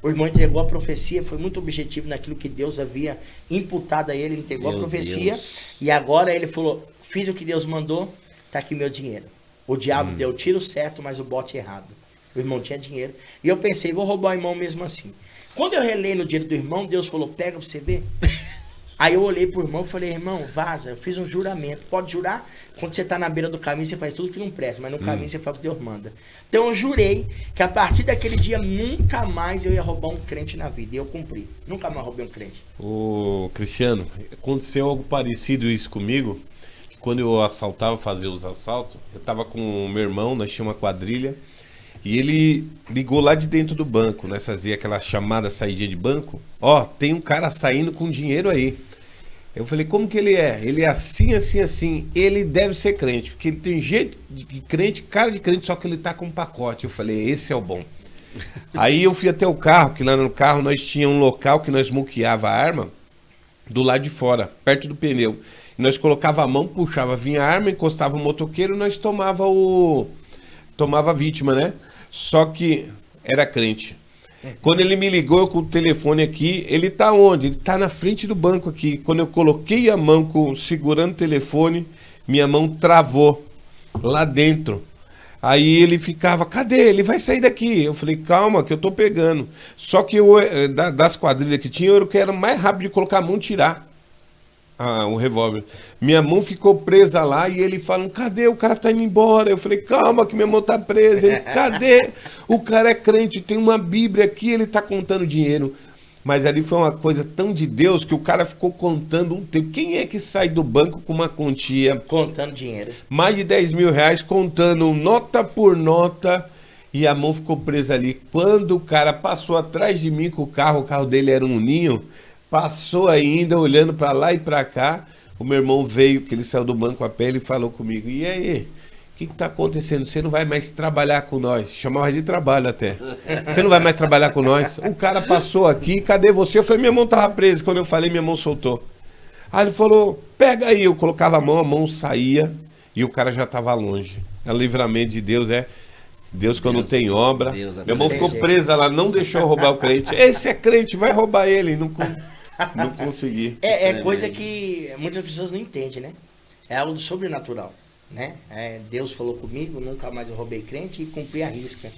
O irmão entregou a profecia, foi muito objetivo naquilo que Deus havia imputado a ele, entregou a profecia. Deus. E agora ele falou, fiz o que Deus mandou, tá aqui meu dinheiro. O diabo deu o tiro certo, mas o bote errado. O irmão tinha dinheiro. E eu pensei, vou roubar o irmão mesmo assim. Quando eu relei no dinheiro do irmão, Deus falou, pega pra você ver. Aí eu olhei pro irmão e falei, irmão, vaza, eu fiz um juramento. Pode jurar? Quando você tá na beira do caminho, você faz tudo que não presta, mas no caminho você faz o que Deus manda. Então eu jurei que a partir daquele dia, nunca mais eu ia roubar um crente na vida. E eu cumpri. Nunca mais roubei um crente. Ô, Cristiano, aconteceu algo parecido isso comigo. Quando eu assaltava, fazia os assaltos, eu tava com o meu irmão, nós tínhamos uma quadrilha. E ele ligou lá de dentro do banco, né? Fazia aquela chamada saída de banco. Ó, tem um cara saindo com dinheiro aí. Eu falei, como que ele é? Ele é assim, assim, assim. Ele deve ser crente, porque ele tem jeito de crente, cara de crente, só que ele tá com um pacote. Eu falei, esse é o bom. Aí eu fui até o carro, que lá no carro nós tínhamos um local que nós muqueava a arma do lado de fora, perto do pneu. E nós colocava a mão, puxava, vinha a arma, encostava o motoqueiro e nós tomava a vítima, né? Só que era crente. Quando ele me ligou, eu com o telefone aqui, ele tá onde? Ele tá na frente do banco aqui. Quando eu coloquei a mão segurando o telefone, minha mão travou lá dentro. Aí ele ficava, cadê? Ele vai sair daqui. Eu falei, calma, que eu tô pegando. Só que das quadrilhas que tinha, eu era o que era mais rápido de colocar a mão e tirar o revólver. Minha mão ficou presa lá e ele falando, cadê? O cara tá indo embora. Eu falei, calma que minha mão tá presa. Ele, cadê? O cara é crente, tem uma Bíblia aqui, ele tá contando dinheiro. Mas ali foi uma coisa tão de Deus que o cara ficou contando um tempo. Quem é que sai do banco com uma quantia? Contando dinheiro. Mais de 10 mil reais, contando nota por nota. E a mão ficou presa ali. Quando o cara passou atrás de mim com o carro dele era um Ninho, passou ainda, olhando para lá e para cá. O meu irmão veio, que ele saiu do banco a pé, ele falou comigo, e aí, o que está acontecendo? Você não vai mais trabalhar com nós? Chamava de trabalho até. Você não vai mais trabalhar com nós? O cara passou aqui, cadê você? Eu falei, minha mão estava presa. Quando eu falei, minha mão soltou. Aí ele falou, pega aí. Eu colocava a mão saía e o cara já estava longe. É o livramento de Deus, Deus quando tem obra. Minha mão ficou presa lá, não deixou roubar o crente. Esse é crente, vai roubar ele. Não consegui. É coisa que muitas pessoas não entendem, né? É algo do sobrenatural, né? Deus falou comigo, nunca mais eu roubei crente e cumpri a risca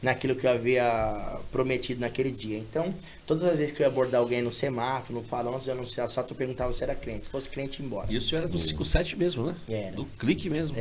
naquilo que eu havia prometido naquele dia. Então, todas as vezes que eu ia abordar alguém no semáforo, no farol, antes de anunciar assalto, eu perguntava se era crente. Se fosse crente, ia embora. E o senhor era do 57 mesmo, né? Era. Do clique mesmo.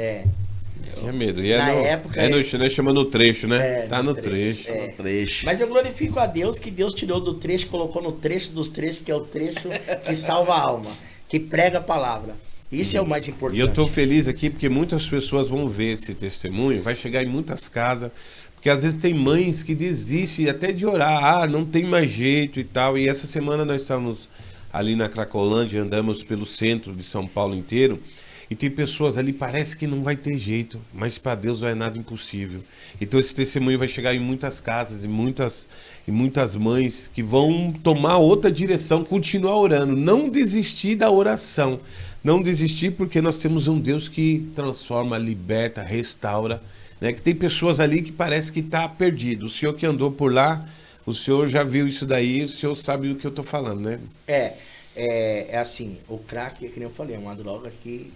Tinha medo. Na época... nós chamamos no trecho, né? Tá no trecho. No trecho. Mas eu glorifico a Deus que Deus tirou do trecho, colocou no trecho dos trechos, que é o trecho que salva a alma, que prega a palavra. Isso é o mais importante. E eu estou feliz aqui porque muitas pessoas vão ver esse testemunho, vai chegar em muitas casas, porque às vezes tem mães que desistem até de orar, não tem mais jeito e tal. E essa semana nós estávamos ali na Cracolândia, andamos pelo centro de São Paulo inteiro, e tem pessoas ali, parece que não vai ter jeito, mas para Deus não é nada impossível. Então esse testemunho vai chegar em muitas casas e muitas mães que vão tomar outra direção, continuar orando, não desistir da oração. Não desistir porque nós temos um Deus que transforma, liberta, restaura, né? Que tem pessoas ali que parece que está perdido. O senhor que andou por lá, o senhor já viu isso daí, o senhor sabe do que eu estou falando, né? É assim, o crack, que nem eu falei, é uma droga que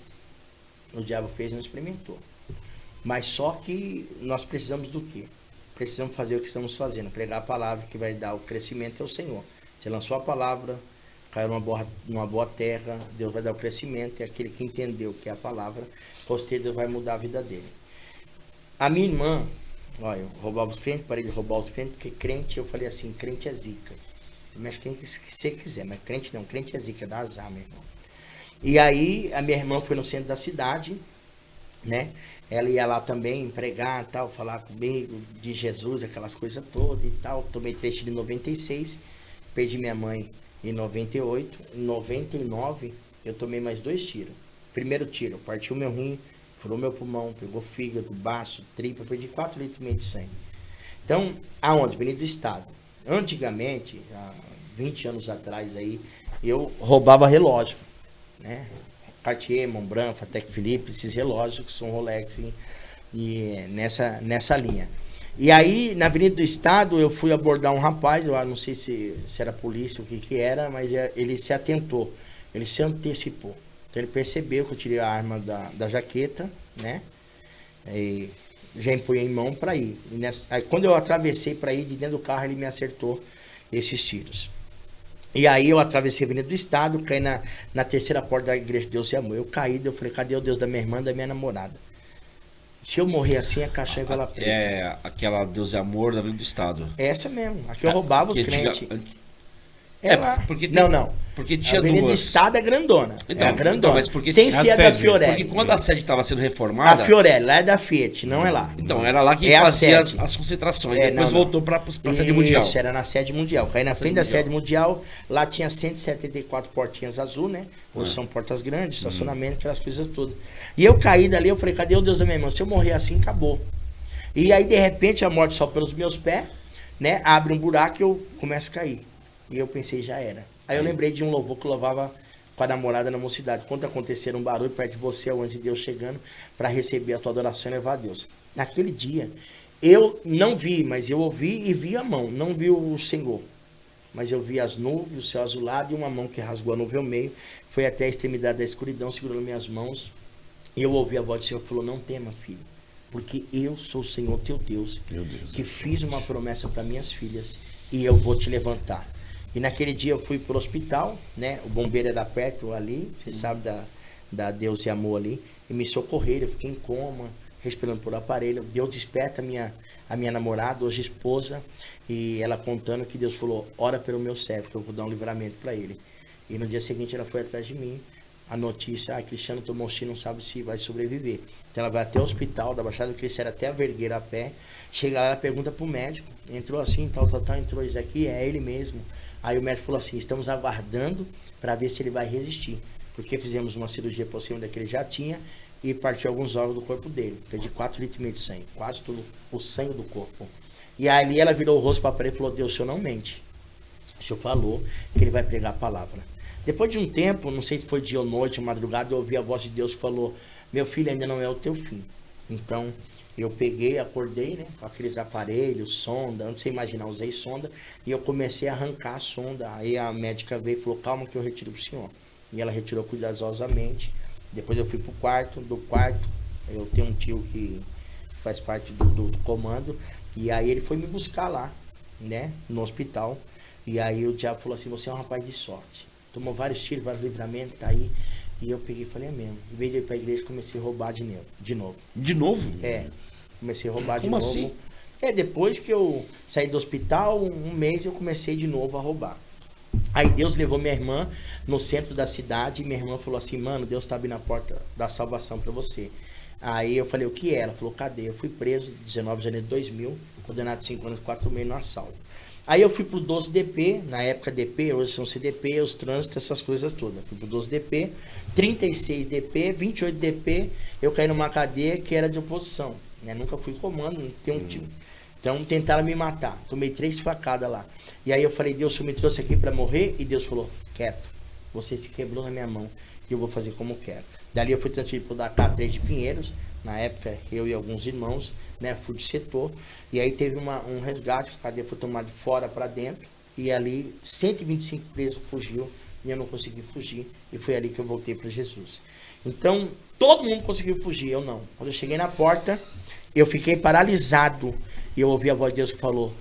o diabo fez e não experimentou. Mas só que nós precisamos do quê? Precisamos fazer o que estamos fazendo, pregar a palavra que vai dar o crescimento ao Senhor. Você lançou a palavra, caiu numa boa terra, Deus vai dar o crescimento, e aquele que entendeu que é a palavra, Deus vai mudar a vida dele. A minha irmã, olha, eu roubava os crentes, parei de roubar os crentes, porque crente, eu falei assim, crente é zica. Você mexe quem você quiser, mas crente não, crente é zica, dá azar, meu irmão. E aí, a minha irmã foi no centro da cidade, né? Ela ia lá também pregar, tal, falar comigo de Jesus, aquelas coisas todas e tal. Tomei 3 tiros em 96, perdi minha mãe em 98, em 99 eu tomei mais 2 tiros. Primeiro tiro, partiu meu rim, furou meu pulmão, pegou fígado, baço, tripa, perdi 4,5 litros de sangue. Então, aonde? Avenida do Estado. Antigamente, há 20 anos atrás aí, eu roubava relógio, né? Cartier, Montblanc, Patek Philippe, esses relógios que são Rolex e nessa linha. E aí, na Avenida do Estado, eu fui abordar um rapaz, eu não sei se era polícia, o que era, mas ele se atentou, ele se antecipou. Então ele percebeu que eu tirei a arma da jaqueta, né? E já empunhei em mão para ir. Aí quando eu atravessei para ir de dentro do carro, ele me acertou esses tiros. E aí eu atravessei a Avenida do Estado, caí na terceira porta da Igreja de Deus e Amor. Eu caí, eu falei, cadê o Deus da minha irmã, da minha namorada? Se eu morrer assim, a caixinha vai lá preta. É aquela Deus e Amor da Avenida do Estado. Essa mesmo, aqui eu roubava os crentes. Porque Não. Porque tinha a Avenida do duas. Estado é grandona. Então, é a grandona. mas porque sem ser a da sede, Fiorelli. Porque quando a sede estava sendo reformada. A Fiorelli, lá é da Fiat, não é lá. Então, era lá que É a fazia sede. as concentrações. É, Depois não. voltou para a sede mundial. Isso, era na sede mundial. Caí na frente da mundial. sede mundial, lá tinha 174 portinhas azul, né? Hoje são portas grandes, estacionamento, aquelas coisas todas. E eu caí dali, eu falei, cadê o Deus da minha irmã? Se eu morrer assim, acabou. E aí, de repente, a morte só pelos meus pés, né? Abre um buraco e eu começo a cair. E eu pensei, já era. Aí eu lembrei de um louvor que eu louvava com a namorada na mocidade. Quando acontecer um barulho perto de você, é o anjo de Deus chegando para receber a tua adoração e levar a Deus. Naquele dia, eu não vi, mas eu ouvi e vi a mão. Não vi o Senhor, mas eu vi as nuvens, o céu azulado e uma mão que rasgou a nuvem ao meio. Foi até a extremidade da escuridão, segurando minhas mãos. E eu ouvi a voz do Senhor que falou, não tema, filho, porque eu sou o Senhor teu Deus, que fiz uma promessa para minhas filhas e eu vou te levantar. E naquele dia eu fui pro hospital, né? O bombeiro era perto ali, você sabe da Deus e Amor ali, e me socorreram, eu fiquei em coma, respirando por aparelho. Deus desperta a minha namorada, hoje esposa, e ela contando que Deus falou, ora pelo meu servo, que eu vou dar um livramento para ele. E no dia seguinte ela foi atrás de mim, a notícia, Cristiano tomou um não sabe se vai sobreviver. Então ela vai até o hospital, da Baixada do Cristiano até a Vergueira a pé, chega lá, ela pergunta pro médico, entrou assim, tal, entrou isso aqui, é ele mesmo. Aí o médico falou assim, estamos aguardando para ver se ele vai resistir. Porque fizemos uma cirurgia por cima daquele já tinha e partiu alguns órgãos do corpo dele. Perdi 4,5 litros de sangue, quase todo o sangue do corpo. E ali ela virou o rosto para ele e falou, Deus, o senhor não mente. O senhor falou que ele vai pregar a palavra. Depois de um tempo, não sei se foi dia ou noite ou madrugada, eu ouvi a voz de Deus que falou, meu filho, ainda não é o teu fim. Então, eu peguei, acordei, né, com aqueles aparelhos, sonda, antes de você imaginar, usei sonda, e eu comecei a arrancar a sonda. Aí a médica veio e falou, calma que eu retiro pro senhor. E ela retirou cuidadosamente. Depois eu fui pro quarto, do quarto, eu tenho um tio que faz parte do comando, e aí ele foi me buscar lá, né, no hospital. E aí o diabo falou assim, você é um rapaz de sorte. Tomou vários tiros, vários livramentos, tá aí. E eu peguei e falei, é mesmo. Em vez de ir pra igreja, comecei a roubar de novo. De novo? É, comecei a roubar de Como novo. assim? Depois que eu saí do hospital, um mês eu comecei de novo a roubar. Aí Deus levou minha irmã no centro da cidade e minha irmã falou assim, mano, Deus tá abrindo a porta da salvação pra você. Aí eu falei, o que é? Ela falou, cadê? Eu fui preso 19 de janeiro de 2000, condenado a 5 anos e 4 meses no assalto. Aí eu fui pro 12DP, na época DP, hoje são CDP, os trânsitos, essas coisas todas. Fui pro 12DP, 36DP, 28DP, eu caí numa cadeia que era de oposição. Né? Nunca fui comando, não tenho um tio. Então tentaram me matar, tomei 3 facadas lá. E aí eu falei, Deus, o Senhor me trouxe aqui para morrer? E Deus falou, quieto, você se quebrou na minha mão e eu vou fazer como quero. Dali eu fui transferido para o DK3 de Pinheiros, na época eu e alguns irmãos, né, fui de setor. E aí teve um resgate, a cadeia foi tomada de fora para dentro. E ali 125 presos fugiu e eu não consegui fugir. E foi ali que eu voltei para Jesus. Então todo mundo conseguiu fugir, eu não. Quando eu cheguei na porta, eu fiquei paralisado. E eu ouvi a voz de Deus que falou,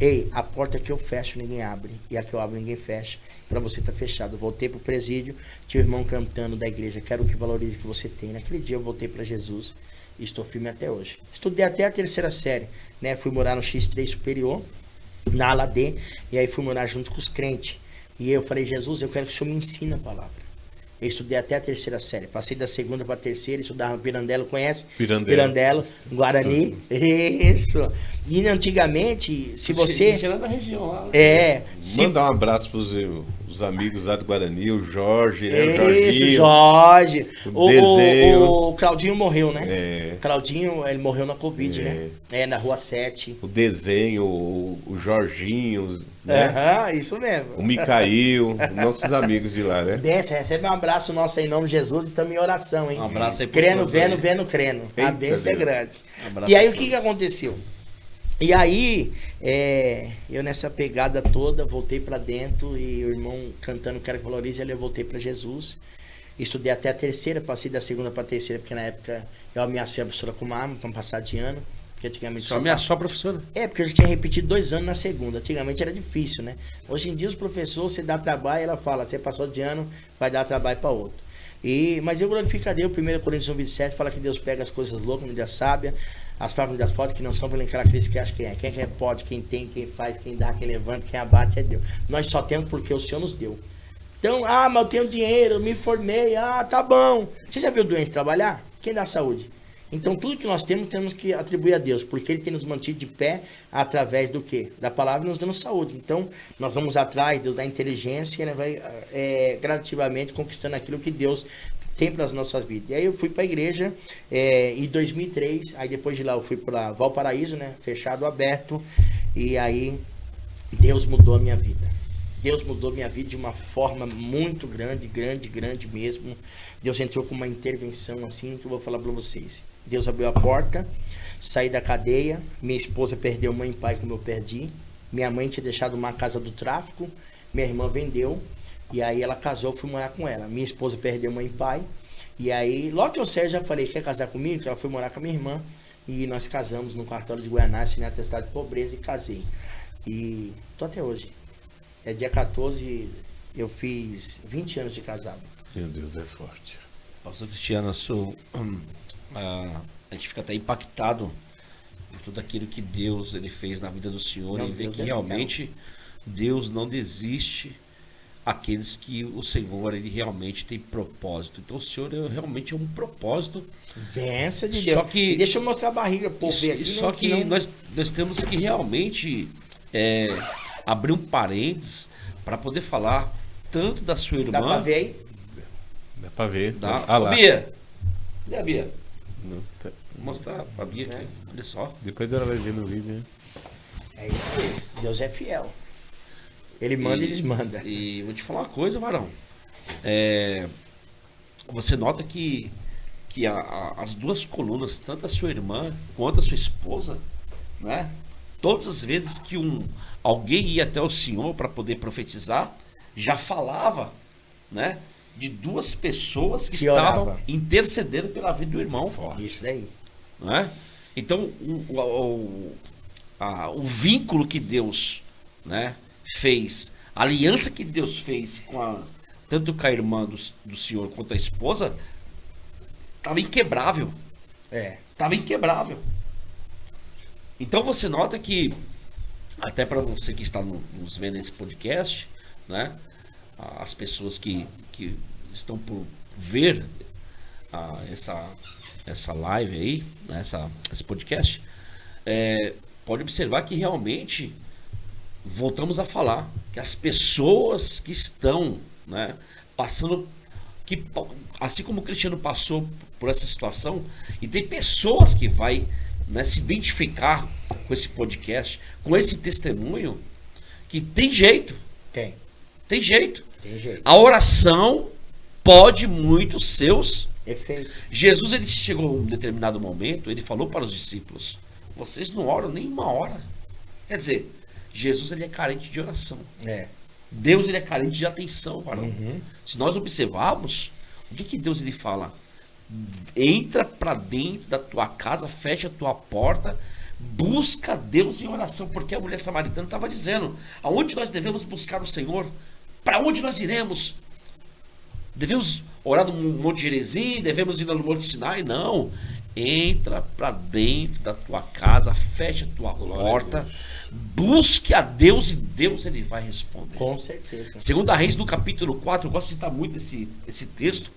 ei, a porta que eu fecho ninguém abre, e a que eu abro ninguém fecha, para você tá fechado. Eu voltei pro presídio, tinha o irmão cantando da igreja, quero que valorize o que você tem. Naquele dia eu voltei para Jesus e estou firme até hoje. Estudei até a 3ª série, né? Fui morar no X3 superior, na ala D, e aí fui morar junto com os crentes. E eu falei, Jesus, eu quero que o Senhor me ensine a palavra. Eu estudei até a 3ª série. Passei da 2ª para a 3ª, estudava Pirandelo, conhece? Pirandelo, Guarani. Isso. E antigamente, se você... Você da região lá. Manda um abraço para os amigos lá do Guarani, o Jorge, né? O Jorginho. Isso, Jorge. Desenho. O Claudinho morreu, né? É. Claudinho, ele morreu na Covid, né? Na Rua 7. O Desenho, o Jorginho, né? Isso mesmo. O Micael, nossos amigos de lá, né? Benção, recebe um abraço nosso aí, em nome de Jesus, e estamos em oração, hein? Um abraço aí pro Crendo, todos vendo, aí. vendo, crendo. A Eita bênção é Deus. grande. Abraço E aí a o que todos. aconteceu? E aí, eu nessa pegada toda, voltei pra dentro e o irmão cantando Quero que Valorize, eu voltei pra Jesus. Estudei até a 3ª, passei da 2ª pra 3ª, porque na época eu ameacei a professora com uma arma pra não passar de ano. Porque antigamente Só ameaçou a professora. porque eu já tinha repetido 2 anos na 2ª. Antigamente era difícil, né? Hoje em dia os professores, você dá trabalho, ela fala, você passou de ano, vai dar trabalho para outro. Mas eu glorifico a Deus, 1 Coríntios 1:27 fala que Deus pega as coisas loucas, mídia sábia, as fracas das fortes que não são pela aqueles que acham quem é. Quem pode, quem tem, quem faz, quem dá, quem levanta, quem abate é Deus. Nós só temos porque o Senhor nos deu. Então, mas eu tenho dinheiro, eu me formei, tá bom. Você já viu o doente trabalhar? Quem dá saúde? Então, tudo que nós temos que atribuir a Deus, porque Ele tem nos mantido de pé através do quê? Da palavra nos dando saúde. Então, nós vamos atrás, Deus dá inteligência e Ele vai gradativamente conquistando aquilo que Deus tem para as nossas vidas. E aí eu fui para a igreja em 2003, aí depois de lá eu fui para Valparaíso, né? Fechado, aberto, e aí Deus mudou a minha vida. Deus mudou minha vida de uma forma muito grande, grande mesmo. Deus entrou com uma intervenção assim que eu vou falar para vocês. Deus abriu a porta, saí da cadeia, minha esposa perdeu mãe e pai como eu perdi. Minha mãe tinha deixado uma casa do tráfico, minha irmã vendeu, e aí ela casou, fui morar com ela. Minha esposa perdeu mãe e pai, e aí logo que eu saí, eu já falei, quer casar comigo? Ela foi morar com a minha irmã, e nós casamos no cartório de Guianá, assinei atestado de pobreza e casei. E tô até hoje. Dia 14 eu fiz 20 anos de casado. Meu Deus, é forte. Pastor Cristiano, a gente fica até impactado por tudo aquilo que Deus ele fez na vida do Senhor e ver Deus que é realmente Deus não desiste aqueles que o Senhor ele realmente tem propósito. Então o Senhor realmente é um propósito. Benção de Só Deus. que- E deixa eu mostrar a barriga pro povo ver aqui. Só né? que Senão- nós temos que realmente abrir um parênteses para poder falar tanto da sua irmã. Dá pra ver aí? Dá pra ver. Da... Ah lá. Ô, Bia! Cadê a Bia? Não, tá- Vou mostrar pra Bia aqui. Olha só. Depois ela vai ver no vídeo, né? É isso aí. Deus é fiel. Ele manda, eles mandam. E vou te falar uma coisa, Varão. Você nota que as duas colunas, tanto a sua irmã quanto a sua esposa, né? Todas as vezes que alguém ia até o Senhor para poder profetizar, já falava, né? De duas pessoas que Que estavam orava. intercedendo pela vida do irmão. Isso daí. Né? Então, o vínculo que Deus, né, fez, a aliança que Deus fez tanto com a irmã do senhor quanto a esposa, estava inquebrável. Estava inquebrável. Então você nota que, até para você que está nos vendo nesse podcast, né, as pessoas que estão por ver essa live aí, né, esse podcast, pode observar que realmente voltamos a falar que as pessoas que estão, né, passando, que assim como o Cristiano passou por essa situação, e tem pessoas que vai, né, se identificar com esse podcast, com esse testemunho, que tem jeito. Tem jeito. A oração pode muito seus efeitos. Jesus, ele chegou a um determinado momento, ele falou para os discípulos: vocês não oram nem uma hora. Quer dizer, Jesus, ele é carente de oração. Deus, ele é carente de atenção, varão. Se nós observarmos, o que Deus, ele fala? Entra para dentro da tua casa, fecha a tua porta, busca Deus em oração, porque a mulher samaritana estava dizendo: aonde nós devemos buscar o Senhor? Para onde nós iremos? Devemos orar no Monte Gerizim? Devemos ir no Monte Sinai? Não. Entra para dentro da tua casa, fecha a tua porta, busque a Deus e Deus, ele vai responder. Com certeza. Segunda Reis, no capítulo 4, eu gosto de citar muito esse texto,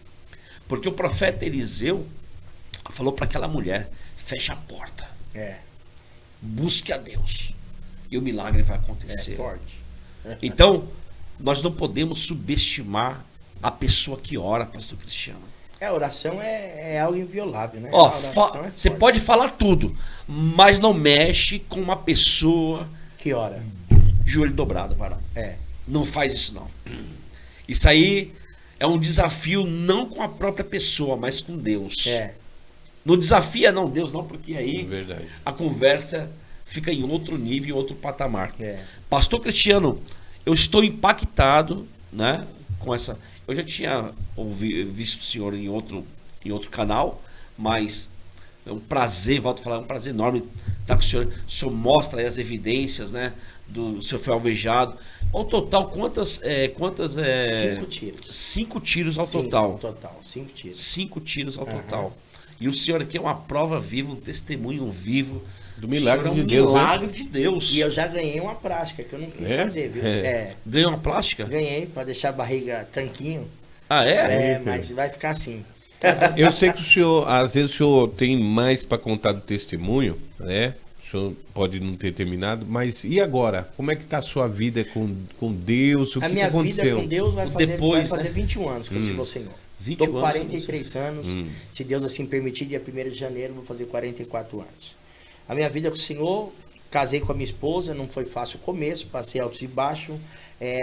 porque o profeta Eliseu falou para aquela mulher: fecha a porta, busque a Deus e o milagre vai acontecer. É forte. Então, nós não podemos subestimar a pessoa que ora, pastor Cristiano. A oração é algo inviolável, né? Ó, forte. você pode falar tudo, mas não mexe com uma pessoa que ora. Joelho dobrado, varão. Não faz isso, não. Isso aí é um desafio não com a própria pessoa, mas com Deus. Não desafia não Deus, não, porque aí a conversa fica em outro nível, em outro patamar. Pastor Cristiano, eu estou impactado, né, com essa... Eu já tinha visto o senhor em outro canal, mas é um prazer, volto a falar, é um prazer enorme estar com o senhor. O senhor mostra aí as evidências, né, do senhor foi alvejado. Ao total, quantas 5 tiros. 5 tiros ao total. 5 tiros. 5 tiros ao total. E o senhor aqui é uma prova viva, um testemunho vivo do milagre de Deus. Milagre de Deus. E eu já ganhei uma plástica que eu não quis fazer, viu? Ganhou uma plástica? Ganhei, para deixar a barriga tanquinho. Mas vai ficar assim. Eu sei que o senhor, às vezes o senhor tem mais para contar do testemunho, né? O senhor pode não ter terminado, mas e agora? Como é que está a sua vida com Deus? O que aconteceu? A minha vida com Deus vai fazer 21 anos que eu sirvo ao Senhor. Estou com 43 anos. Se Deus assim permitir, dia 1º de janeiro, vou fazer 44 anos. A minha vida com o Senhor, casei com a minha esposa, não foi fácil o começo, passei altos e baixos,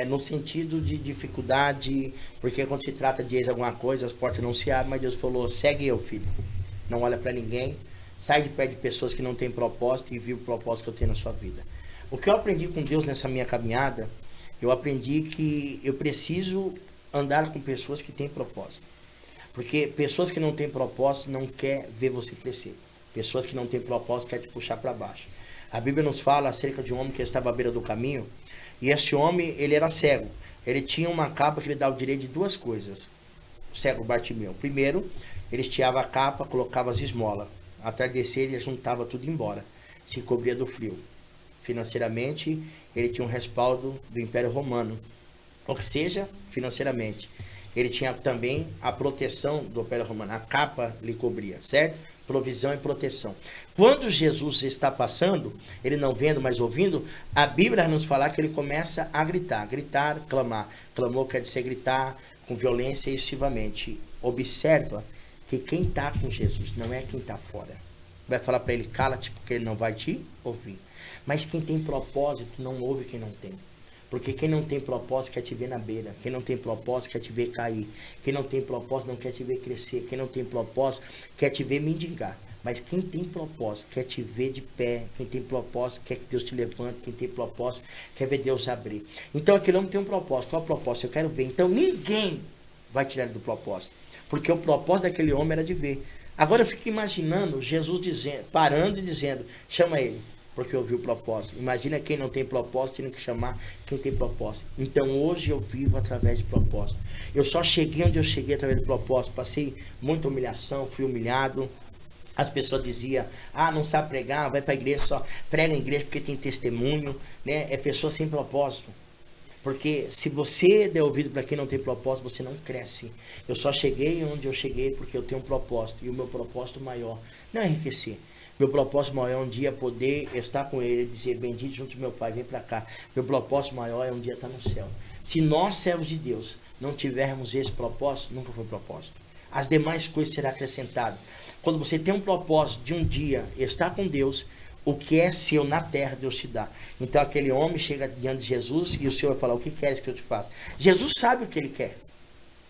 no sentido de dificuldade, porque quando se trata de alguma coisa, as portas não se abrem, mas Deus falou: segue eu, filho, não olha para ninguém, sai de perto de pessoas que não têm propósito e vive o propósito que eu tenho na sua vida. O que eu aprendi com Deus nessa minha caminhada, eu aprendi que eu preciso andar com pessoas que têm propósito, porque pessoas que não têm propósito não quer ver você crescer. Pessoas que não têm propósito querem te puxar para baixo. A Bíblia nos fala acerca de um homem que estava à beira do caminho. E esse homem, ele era cego. Ele tinha uma capa que lhe dava o direito de 2 coisas. O cego Bartimeu. Primeiro, ele estiava a capa, colocava as esmolas. Ao tardecer, ele juntava tudo embora. Se cobria do frio. Financeiramente, ele tinha um respaldo do Império Romano. Ou seja, financeiramente. Ele tinha também a proteção do Império Romano. A capa lhe cobria, certo? Provisão e proteção. Quando Jesus está passando, ele não vendo, mas ouvindo, a Bíblia nos fala que ele começa a gritar, clamar. Clamou quer dizer gritar com violência e excessivamente. Observa que quem está com Jesus não é quem está fora. Vai falar para ele: cala-te, porque ele não vai te ouvir. Mas quem tem propósito não ouve quem não tem. Porque quem não tem propósito quer te ver na beira. Quem não tem propósito quer te ver cair. Quem não tem propósito não quer te ver crescer. Quem não tem propósito quer te ver mendigar. Mas quem tem propósito quer te ver de pé. Quem tem propósito quer que Deus te levante. Quem tem propósito quer ver Deus abrir. Então aquele homem tem um propósito. Qual é o propósito? Eu quero ver. Então ninguém vai tirar ele do propósito. Porque o propósito daquele homem era de ver. Agora eu fico imaginando Jesus dizendo, parando e dizendo: chama ele. Porque eu vi o propósito. Imagina quem não tem propósito tendo que chamar quem tem propósito. Então hoje eu vivo através de propósito. Eu só cheguei onde eu cheguei através de propósito. Passei muita humilhação, fui humilhado. As pessoas diziam: não sabe pregar, vai para a igreja, só prega em igreja porque tem testemunho, né? É pessoa sem propósito. Porque se você der ouvido para quem não tem propósito, você não cresce. Eu só cheguei onde eu cheguei porque eu tenho um propósito. E o meu propósito maior não é enriquecer. Meu propósito maior é um dia poder estar com ele e dizer, bendito junto do meu pai, vem para cá. Meu propósito maior é um dia estar no céu. Se nós, servos de Deus, não tivermos esse propósito, nunca foi propósito. As demais coisas serão acrescentadas. Quando você tem um propósito de um dia estar com Deus, o que é seu na terra, Deus te dá. Então aquele homem chega diante de Jesus e o Senhor vai falar, o que queres que eu te faça? Jesus sabe o que ele quer.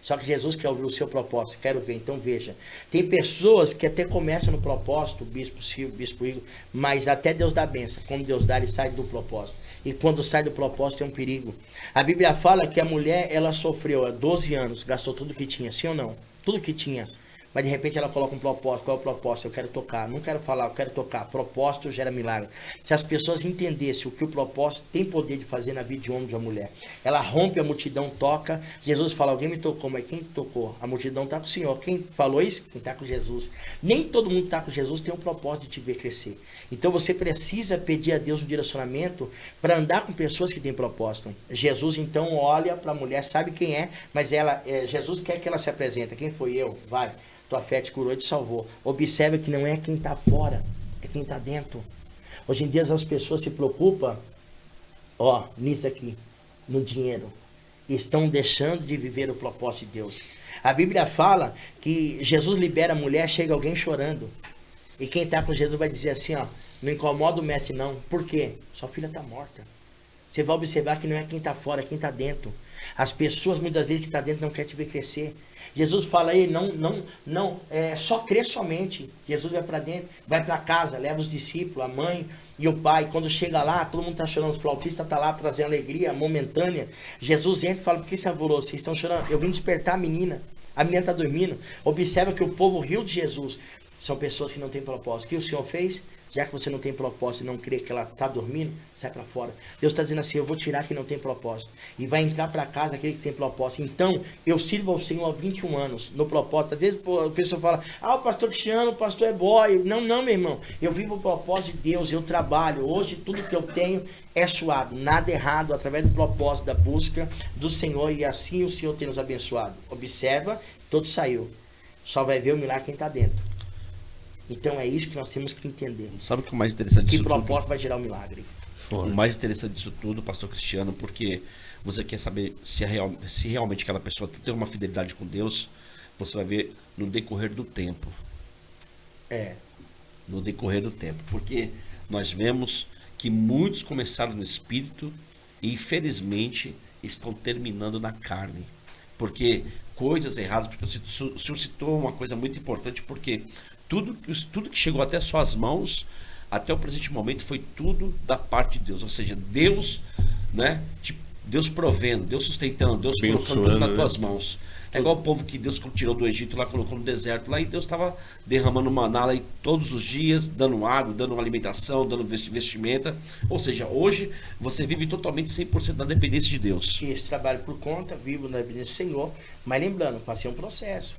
Só que Jesus quer ouvir o seu propósito, quero ver, então veja. Tem pessoas que até começam no propósito, o bispo Silvio, o bispo Igor, mas até Deus dá a benção. Como Deus dá, ele sai do propósito. E quando sai do propósito é um perigo. A Bíblia fala que a mulher, ela sofreu há 12 anos, gastou tudo que tinha, sim ou não? Tudo que tinha. Mas de repente ela coloca um propósito. Qual é o propósito? Eu quero tocar. Não quero falar, eu quero tocar. Propósito gera milagre. Se as pessoas entendessem o que o propósito tem poder de fazer na vida de um homem e de uma mulher. Ela rompe a multidão, toca. Jesus fala, alguém me tocou, mas quem tocou? A multidão está com o Senhor. Quem falou isso? Quem está com Jesus. Nem todo mundo que está com Jesus tem um propósito de te ver crescer. Então você precisa pedir a Deus um direcionamento para andar com pessoas que têm propósito. Jesus então olha para a mulher, sabe quem é, mas Jesus quer que ela se apresente. Quem foi eu? Vai. Tua fé te curou e te salvou. Observe que não é quem está fora, é quem está dentro. Hoje em dia as pessoas se preocupam, nisso aqui, no dinheiro. Estão deixando de viver o propósito de Deus. A Bíblia fala que Jesus libera a mulher, chega alguém chorando. E quem está com Jesus vai dizer assim, não incomoda o mestre não. Por quê? Sua filha está morta. Você vai observar que não é quem está fora, é quem está dentro. As pessoas muitas vezes que estão dentro não querem te ver crescer. Jesus fala aí, só crê somente. Jesus vai para dentro, vai para casa, leva os discípulos, a mãe e o pai. Quando chega lá, todo mundo está chorando, os flautistas estão lá trazendo alegria momentânea. Jesus entra e fala, por que se alvorou? Vocês estão chorando? Eu vim despertar a menina está dormindo. Observa que o povo riu de Jesus. São pessoas que não têm propósito. O que o Senhor fez? Já que você não tem propósito e não crê que ela está dormindo, sai para fora. Deus está dizendo assim, eu vou tirar quem não tem propósito. E vai entrar para casa aquele que tem propósito. Então, eu sirvo ao Senhor há 21 anos, no propósito. Às vezes a pessoa fala, o pastor Cristiano, o pastor é boy. Não, meu irmão. Eu vivo o propósito de Deus, eu trabalho. Hoje, tudo que eu tenho é suado. Nada errado, através do propósito, da busca do Senhor. E assim o Senhor tem nos abençoado. Observa, todo saiu. Só vai ver o milagre quem está dentro. Então é isso que nós temos que entender. Sabe o que é o mais interessante disso tudo? Que propósito tudo? Vai gerar o milagre. O mais interessante disso tudo, pastor Cristiano, porque você quer saber se realmente aquela pessoa tem uma fidelidade com Deus, você vai ver no decorrer do tempo. No decorrer do tempo. Porque nós vemos que muitos começaram no espírito e infelizmente estão terminando na carne. Porque coisas erradas, porque o senhor citou uma coisa muito importante, porque tudo que chegou até suas mãos, até o presente momento, foi tudo da parte de Deus. Ou seja, Deus, né? Deus provendo, Deus sustentando, Deus colocando tudo nas tuas mãos. É igual o povo que Deus tirou do Egito lá, colocou no deserto lá, e Deus estava derramando maná lá todos os dias, dando água, dando alimentação, dando vestimenta. Ou seja, hoje você vive totalmente 100% da dependência de Deus. Esse trabalho por conta, vivo na dependência do Senhor, mas lembrando, passei um processo.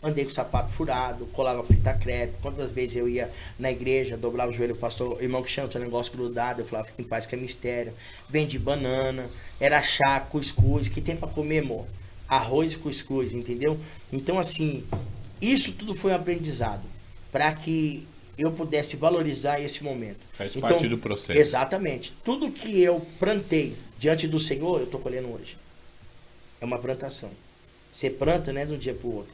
Andei com sapato furado, colava fita crepe. Quantas vezes eu ia na igreja, dobrava o joelho, o pastor, irmão que chama, tem um negócio grudado, eu falava, fica em paz que é mistério. Vendi banana, era chá, cuscuz, que tem pra comer, amor? Arroz e cuscuz, entendeu? Então, assim, isso tudo foi um aprendizado, para que eu pudesse valorizar esse momento. Faz parte do processo. Exatamente. Tudo que eu plantei diante do Senhor, eu estou colhendo hoje. É uma plantação. Você planta, né, de um dia para o outro.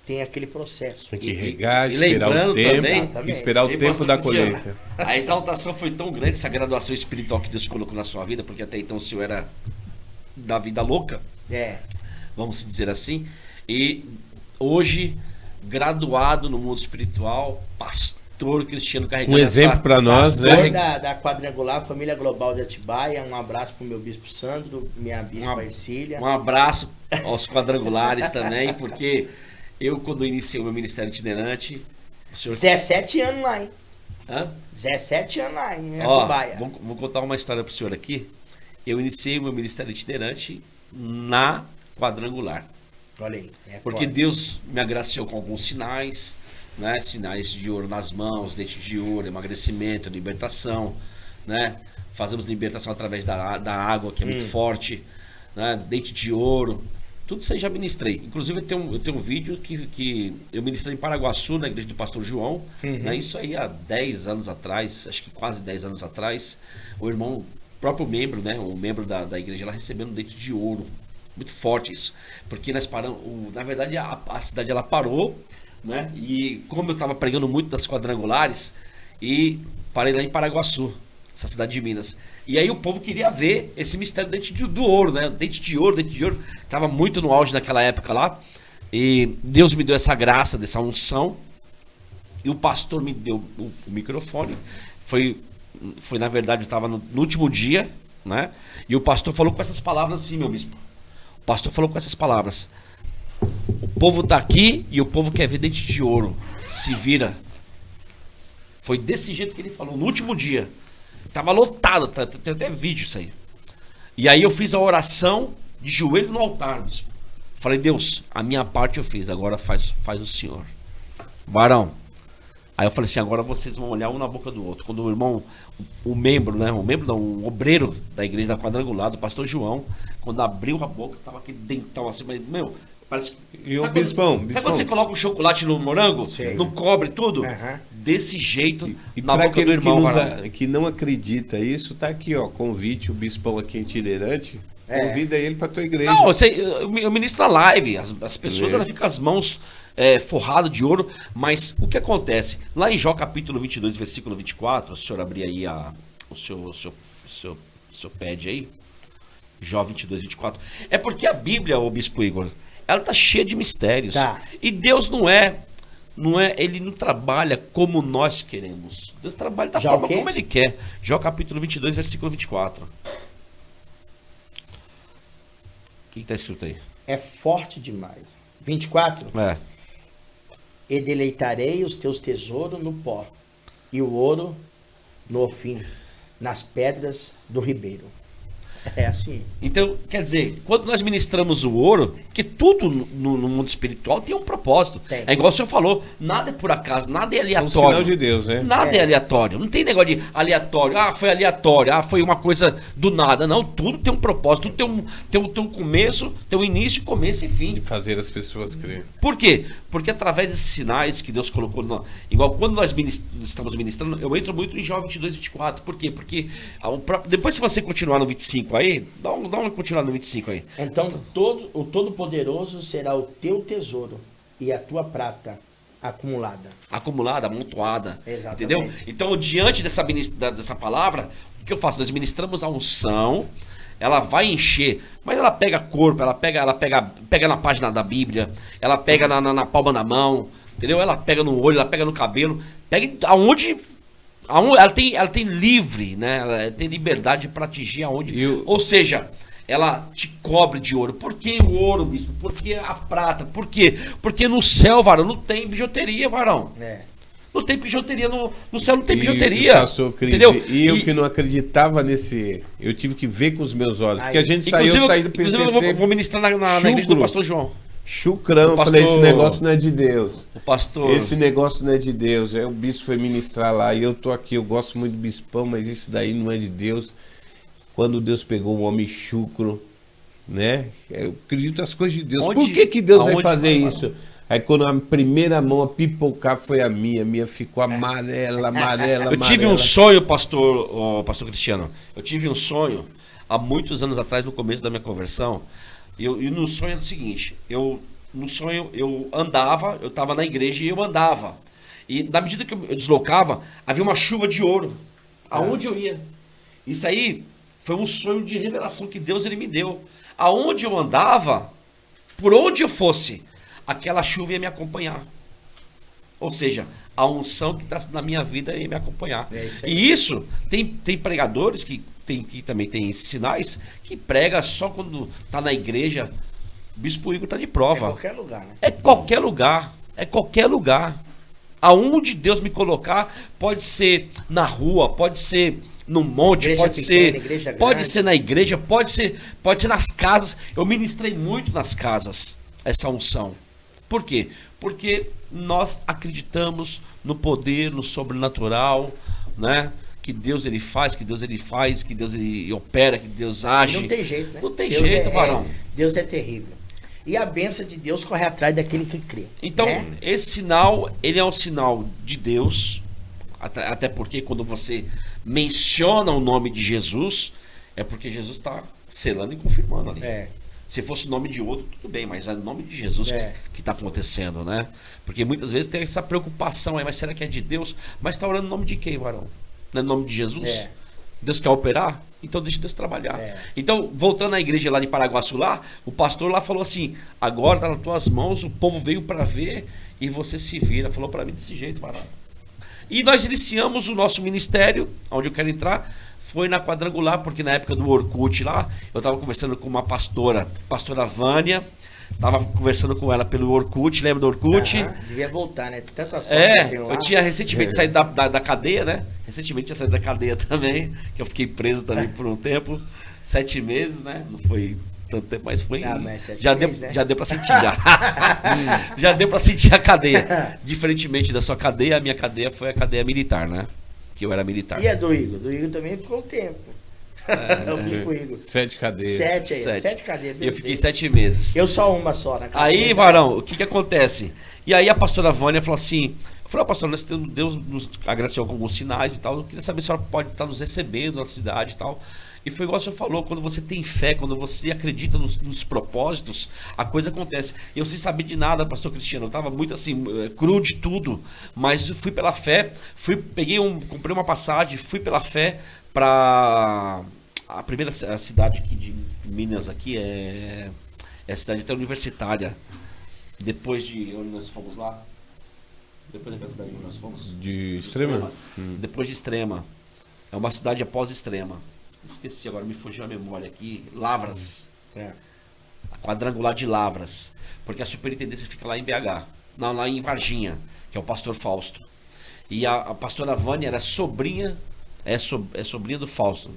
Tem aquele processo. Tem que regar, esperar o tempo, esperar o tempo da colheita. A exaltação foi tão grande, essa graduação espiritual que Deus colocou na sua vida, porque até então o senhor era da vida louca, vamos dizer assim, e hoje, graduado no mundo espiritual, pastor Cristiano carregando exemplo para nós, né? Da Quadrangular, Família Global de Atibaia. Um abraço para o meu bispo Sandro, minha bispa Ercília. Um abraço aos quadrangulares também, porque eu, quando iniciei o meu ministério itinerante, o senhor... 17 anos lá, hein? 17 anos lá em Atibaia. Vou contar uma história para o senhor aqui. Eu iniciei o meu ministério itinerante na Quadrangular. Olha aí. Porque Deus me agraciou com alguns sinais, né? Sinais de ouro nas mãos, dentes de ouro, emagrecimento, libertação, né? Fazemos libertação através da água, que é muito forte, né? Dente de ouro, tudo isso aí já ministrei. Inclusive eu tenho um vídeo que eu ministrei em Paraguaçu, na igreja do pastor João, né? Isso aí há 10 anos atrás, acho que quase 10 anos atrás, o irmão, próprio membro, né? O membro da igreja lá recebendo um dente de ouro. Muito forte isso, porque nós paramos, na verdade a cidade ela parou, né? E como eu estava pregando muito das quadrangulares, e parei lá em Paraguaçu, essa cidade de Minas. E aí o povo queria ver esse mistério do dente do ouro, né? Dente de ouro, estava muito no auge naquela época lá. E Deus me deu essa graça, dessa unção. E o pastor me deu o microfone. Foi na verdade, eu estava no último dia, né? E o pastor falou com essas palavras assim, meu bispo. O pastor falou com essas palavras: o povo tá aqui e o povo quer ver dente de ouro. Se vira. Foi desse jeito que ele falou, no último dia. Tava lotado, tem até vídeo isso aí. E aí eu fiz a oração de joelho no altar, bispo. Falei: Deus, a minha parte eu fiz, agora faz o Senhor. Varão. Aí eu falei assim: agora vocês vão olhar um na boca do outro. Quando o irmão, o membro, né? O obreiro da igreja da Quadrangular, do pastor João, quando abriu a boca, tava aquele dentão assim, mas, meu, parece que. E o bispão? Sabe quando você coloca um chocolate no morango? Sim. Não cobre tudo? Uhum. Desse jeito, E na para boca do aqueles irmão. que não acredita isso, tá aqui, ó, convite, o bispão aqui itinerante, convida ele para tua igreja. Não, eu ministro na live, as pessoas elas ficam com as mãos forradas de ouro, mas o que acontece? Lá em Jó capítulo 22, versículo 24, se o senhor abrir aí o seu pad aí, Jó 22, 24, é porque a Bíblia, o bispo Igor, ela tá cheia de mistérios. Tá. E Deus ele não trabalha como nós queremos. Deus trabalha da forma como ele quer. Jó capítulo 22, versículo 24. O que está escrito aí? É forte demais. 24. É. E deleitarei os teus tesouros no pó, e o ouro no ofim, nas pedras do ribeiro. É assim. Então, quer dizer, quando nós ministramos o ouro, que tudo no mundo espiritual tem um propósito. Tem. É igual o senhor falou, nada é por acaso, nada é aleatório. Um sinal de Deus, né? Nada é aleatório. Não tem negócio de aleatório. Ah, foi aleatório. Ah, foi uma coisa do nada. Não, tudo tem um propósito. Tudo tem um começo, tem um início, começo e fim. De fazer as pessoas crer. Por quê? Porque através desses sinais que Deus colocou, igual quando nós estamos ministrando, eu entro muito em Jó 22, 24. Por quê? Porque depois, se você continuar no 25 aí, dá uma continuada no 25 aí. Então, o Todo-Poderoso será o teu tesouro e a tua prata acumulada. Acumulada, amontoada. Exatamente. Entendeu? Então, diante dessa palavra, o que eu faço? Nós ministramos a unção. Ela vai encher, mas ela pega corpo, ela pega na página da Bíblia, ela pega na palma da mão, entendeu? Ela pega no olho, ela pega no cabelo, pega aonde ela tem livre, né? Ela tem liberdade para atingir aonde. Ou seja, ela te cobre de ouro. Por que o ouro, bispo? Por que a prata? Por quê? Porque no céu, varão, não tem bijuteria, varão. Não tem bijuteria no céu, não tem bijuteria. Pastor Cris, entendeu? E eu que não acreditava nesse, eu tive que ver com os meus olhos, porque a gente saí do PCC. Inclusive eu vou ministrar na igreja do pastor João. Chucrão, falei, esse negócio não é de Deus. O pastor. Esse negócio não é de Deus. Aí o bispo foi ministrar lá e eu tô aqui, eu gosto muito do bispão, mas isso daí não é de Deus. Quando Deus pegou um homem chucro, né? Eu acredito nas coisas de Deus. Por que Deus vai fazer isso? Aí quando a primeira mão a pipocar foi a minha ficou amarela. Eu tive um sonho, pastor Cristiano. Eu tive um sonho há muitos anos atrás, no começo da minha conversão. E no sonho era o seguinte: no sonho eu andava, eu estava na igreja e eu andava. E na medida que eu deslocava, havia uma chuva de ouro. Aonde eu ia? Isso aí foi um sonho de revelação que Deus ele me deu. Aonde eu andava, por onde eu fosse, aquela chuva ia me acompanhar. Ou seja, a unção que está na minha vida ia me acompanhar. E isso, tem pregadores que também tem sinais, que prega só quando está na igreja. O bispo Igor está de prova. É qualquer lugar, né? É qualquer lugar. É qualquer lugar. Aonde Deus me colocar, pode ser na rua, pode ser no monte, igreja pode pequena, pode ser na igreja, pode ser nas casas. Eu ministrei muito nas casas essa unção. Por quê? Porque nós acreditamos no poder, no sobrenatural, né? que Deus ele faz, que Deus ele faz, que Deus ele opera, que Deus age. Não tem jeito, né? Não tem Deus jeito, varão. Deus é terrível. E a bênção de Deus corre atrás daquele que crê. Então, né? esse sinal, ele é um sinal de Deus, até porque quando você menciona o nome de Jesus, é porque Jesus está selando e confirmando ali. Se fosse o nome de outro, tudo bem, mas é o nome de Jesus que está acontecendo, né? Porque muitas vezes tem essa preocupação aí, mas será que é de Deus? Mas está orando no nome de quem, varão? Não é no nome de Jesus? Deus quer operar? Então deixa Deus trabalhar. Então, voltando à igreja lá de Paraguaçu lá, o pastor lá falou assim, agora está nas tuas mãos, o povo veio para ver e você se vira. Falou para mim desse jeito, varão. E nós iniciamos o nosso ministério, onde eu quero entrar, foi na Quadrangular, porque na época do Orkut lá, eu estava conversando com uma pastora Vânia, estava conversando com ela pelo Orkut, lembra do Orkut? Devia voltar, né? Tantas eu tinha recentemente saído da cadeia, né? Recentemente tinha saído da cadeia também, que eu fiquei preso também por um tempo, 7 meses, né? Não foi tanto tempo, mas foi. Mas já deu para sentir já. Já deu para sentir a cadeia. Diferentemente da sua cadeia, a minha cadeia foi a cadeia militar, né? Que eu era militar. E a do Igor? Do Igor também ficou um tempo. É o bispo Igor. 7 cadeias. 7 cadeias. Eu fiquei 7 meses. Eu só uma só na cadeia. Aí, varão, o que acontece? E aí a pastora Vânia falou assim, pastor, Deus nos agradeceu com alguns sinais e tal, eu queria saber se a senhora pode estar nos recebendo na cidade e tal. E foi igual o senhor falou, quando você tem fé, quando você acredita nos propósitos, a coisa acontece. Eu sem saber de nada, pastor Cristiano, eu estava muito assim, cru de tudo, mas fui pela fé, comprei uma passagem, fui pela fé para a primeira cidade aqui de Minas, aqui é a cidade até universitária. Depois de onde nós fomos lá? Depois daquela cidade onde nós fomos? De Extrema? Depois de Extrema. É uma cidade após Extrema. Esqueci agora, me fugiu a memória aqui. Lavras. A Quadrangular de Lavras. Porque a superintendência fica lá em BH. Não, lá em Varginha, que é o pastor Fausto. E a pastora Vânia era sobrinha, sobrinha do Fausto.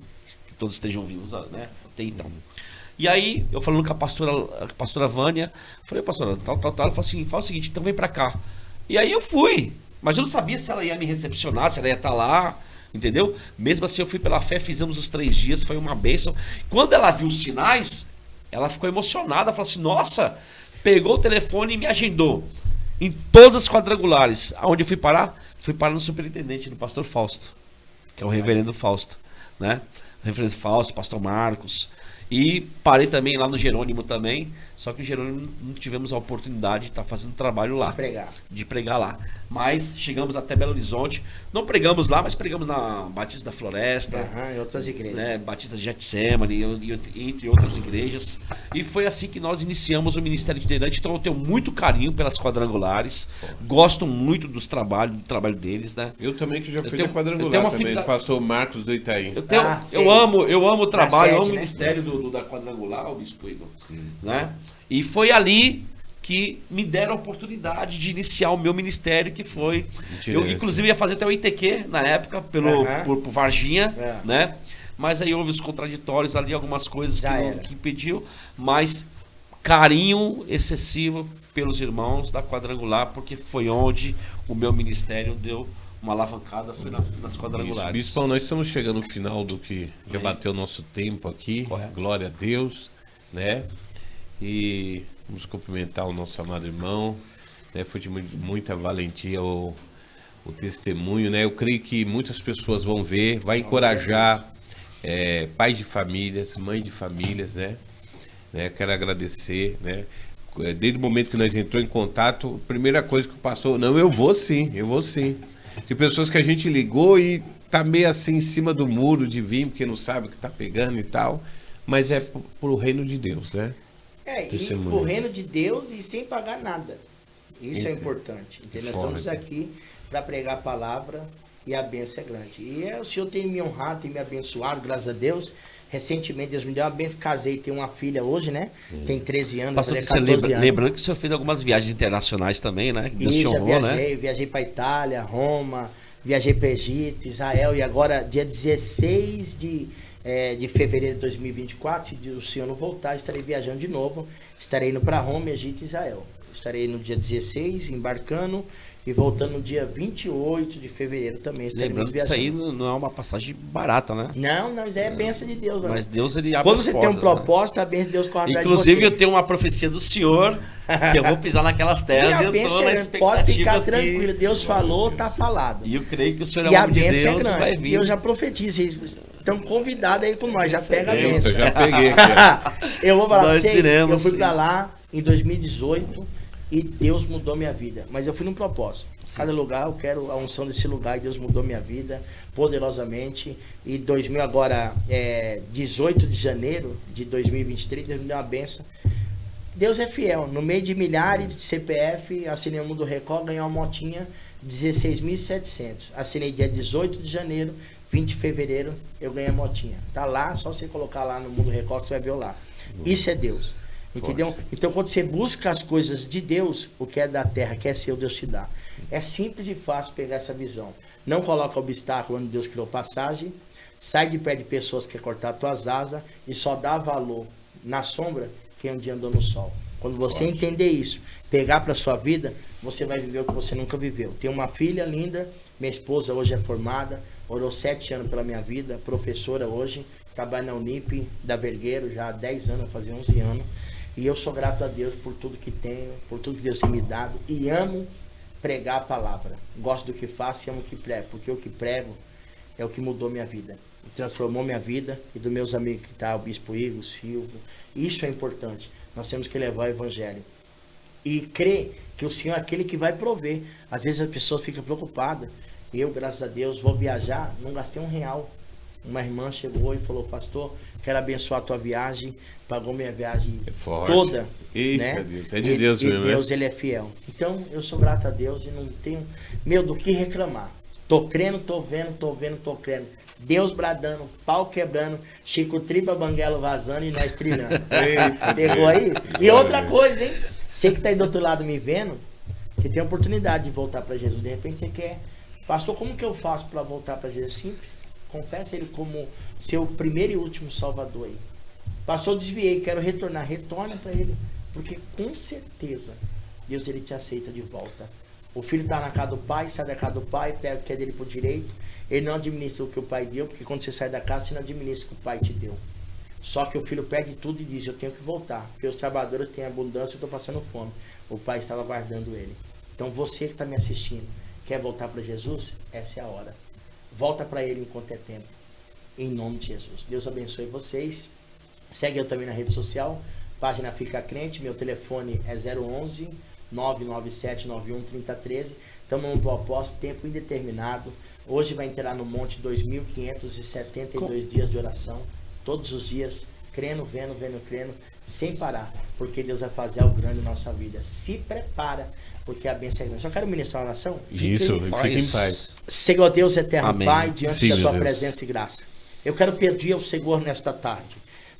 Que todos estejam vivos, né? Até então. E aí, eu falando com a pastora Vânia, falei, pastora, tal. Ela falou assim, fala o seguinte, então vem pra cá. E aí eu fui. Mas eu não sabia se ela ia me recepcionar, se ela ia estar lá. Entendeu? Mesmo assim eu fui pela fé, fizemos os 3 dias, foi uma bênção. Quando ela viu os sinais, ela ficou emocionada, falou assim, nossa, pegou o telefone e me agendou em todas as quadrangulares. Aonde eu fui parar? Fui parar no superintendente, no pastor Fausto, que é o reverendo Fausto, né? O reverendo Fausto, pastor Marcos. E parei também lá no Jerônimo também, só que o Jerônimo não tivemos a oportunidade de estar fazendo trabalho lá. De pregar lá. Mas chegamos até Belo Horizonte, não pregamos lá, mas pregamos na Batista da Floresta. Em outras igrejas. Né, Batista de Getsemane, entre outras igrejas. E foi assim que nós iniciamos o Ministério Itinerante. Então eu tenho muito carinho pelas quadrangulares, gosto muito do trabalho deles, né? Eu também, que já fui da quadrangular também, pastor Marcos do Itaí. Eu amo o trabalho, amo o né? ministério da quadrangular, o bispo Igor, né? E foi ali que me deram a oportunidade de iniciar o meu ministério, que foi... Eu, inclusive, ia fazer até o ITQ, na época, por Varginha, né? Mas aí houve os contraditórios ali, algumas coisas que impediu, mas carinho excessivo pelos irmãos da quadrangular, porque foi onde o meu ministério deu uma alavancada, foi nas quadrangulares. Bispão, nós estamos chegando no final do que já bateu o nosso tempo aqui. Correto. Glória a Deus, né? E vamos cumprimentar o nosso amado irmão, né? Foi de muita valentia o testemunho, né? Eu creio que muitas pessoas vão ver, vai encorajar pais de famílias, mães de famílias, né? Quero agradecer, né? Desde o momento que nós entrou em contato, a primeira coisa que passou, não, eu vou sim. Tem pessoas que a gente ligou e tá meio assim em cima do muro de vir, porque não sabe o que tá pegando e tal, mas é pro reino de Deus, né? E pro reino de Deus e sem pagar nada. Isso é importante. Entendeu? Nós estamos aqui para pregar a palavra e a bênção é grande. E o Senhor tem me honrado, tem me abençoado, graças a Deus. Recentemente Deus me deu uma bênção, casei, tenho uma filha hoje, né? Tem 13 anos, pastor, vai fazer 14 anos. Lembrando que o senhor fez algumas viagens internacionais também, né? Deus te honrou, viajei para Itália, Roma, viajei para Egito, Israel, e agora dia 16 de fevereiro de 2024, se o Senhor não voltar, estarei viajando de novo, estarei indo para Roma, Egito e Israel. Estarei no dia 16, embarcando, E voltando no dia 28 de fevereiro também estaremos Lembrando que isso aí viajando. não é uma passagem barata, né? Não, isso é bênção de Deus. Mas Mano. Deus, ele abre Quando as você portas, tem um propósito, a bênção de Deus corre né? atrás de Inclusive, você. eu tenho uma profecia do Senhor, que eu vou pisar naquelas E terras e a eu bênção tô na é, expectativa pode ficar que- tranquilo, Deus falou, tá falado. E eu creio que o Senhor E é a homem de bênção é Deus, vai grande. vir. E eu já profetizo. Vocês estão convidados aí com nós, já pega a Eita, bênção. já peguei aqui. Eu vou falar pra Nós vocês, iremos, eu fui sim. pra lá em 2018 e Deus mudou minha vida. Mas eu fui num propósito. Cada lugar, eu quero a unção desse lugar e Deus mudou minha vida poderosamente. E 18 de janeiro de 2023, Deus me deu uma benção. Deus é fiel. No meio de milhares de CPF, assinei o Mundo Record, ganhei uma motinha 16.700. Assinei dia 18 de janeiro, 20 de fevereiro, eu ganhei a motinha. Tá lá, só você colocar lá no Mundo Record que você vai ver lá. Isso é Deus. Entendeu? Então, quando você busca as coisas de Deus, o que é da terra, que é seu, Deus te dá. É simples e fácil pegar essa visão. Não coloca obstáculo onde Deus criou passagem. Sai de perto de pessoas que querem cortar tuas asas e só dá valor na sombra quem um dia andou no sol. Quando você entender isso, pegar para sua vida, você vai viver o que você nunca viveu. Tenho uma filha linda, minha esposa hoje é formada, orou 7 anos pela minha vida, professora hoje, trabalha na Unip da Vergueiro já há 10 anos, vai fazer 11 anos. E eu sou grato a Deus por tudo que tenho, por tudo que Deus tem me dado. E amo pregar a palavra. Gosto do que faço e amo o que prego. Porque o que prego é o que mudou minha vida. Transformou minha vida e dos meus amigos que tá, o Bispo Igor, o Silvio. Isso é importante. Nós temos que levar o Evangelho. E crer que o Senhor é aquele que vai prover. Às vezes as pessoas ficam preocupadas. Eu, graças a Deus, vou viajar, não gastei R$1. Uma irmã chegou e falou, pastor, quero abençoar a tua viagem, pagou minha viagem toda. Eita, né? Deus, é de Deus mesmo, E Deus, ele é fiel. Então, eu sou grato a Deus e não tenho, do que reclamar. Tô crendo, tô vendo, tô crendo. Deus bradando, pau quebrando, Chico Tripa, Banguelo vazando e nós trilhando. Eita, Pegou Deus. aí? E Glória outra a Deus. coisa, hein? Você que tá aí do outro lado me vendo, você tem a oportunidade de voltar para Jesus. De repente você quer, pastor, como que eu faço para voltar para Jesus? Simples. Confessa ele como seu primeiro e último salvador aí. Pastor, desviei, quero retornar. Retorna para ele, porque com certeza Deus ele te aceita de volta. O filho está na casa do pai, sai da casa do pai, pega o que é dele por direito. Ele não administra o que o pai deu, porque quando você sai da casa, você não administra o que o pai te deu. Só que o filho perde tudo e diz, eu tenho que voltar, porque os trabalhadores têm abundância e eu estou passando fome. O pai estava guardando ele. Então você que está me assistindo, quer voltar para Jesus? Essa é a hora. Volta para ele enquanto é tempo. Em nome de Jesus. Deus abençoe vocês. Segue eu também na rede social. Página Fica Crente. Meu telefone é 011 997 91 3013. Estamos num propósito, tempo indeterminado. Hoje vai entrar no monte 2.572 dias de oração. Todos os dias, crendo, vendo, crendo, sem parar. Porque Deus vai fazer algo grande na nossa vida. Se prepara, porque a bênção é grande. Só quero ministrar uma oração. Isso, fica em paz. Senhor Deus eterno, Amém. Pai, diante Sim, da meu tua Deus. presença e graça. Eu quero pedir ao Senhor nesta tarde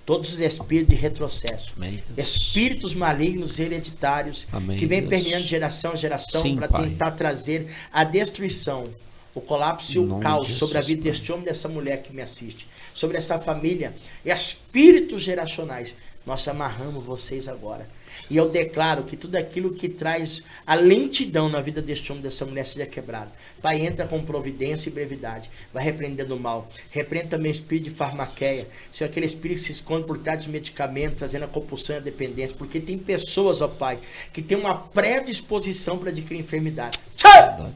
todos os espíritos de retrocesso, Amém. espíritos malignos hereditários Amém, que vêm Deus. permeando de geração em geração Sim, para Pai. tentar trazer a destruição, o colapso e Em o nome caos de sobre a Jesus, vida Pai. deste homem e dessa mulher que me assiste, sobre essa família, espíritos geracionais. Nós amarramos vocês agora. E eu declaro que tudo aquilo que traz a lentidão na vida deste homem, dessa mulher, seja quebrado. Pai, entra com providência e brevidade. Vai repreendendo o mal. Repreende também o espírito de farmaqueia. Senhor, aquele espírito que se esconde por trás dos medicamentos, trazendo a compulsão e a dependência. Porque tem pessoas, ó Pai, que tem uma predisposição para adquirir enfermidade.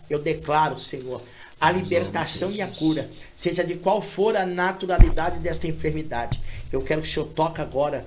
Eu declaro, Senhor, a libertação e a cura, seja de qual for a naturalidade desta enfermidade. Eu quero que o Senhor toque agora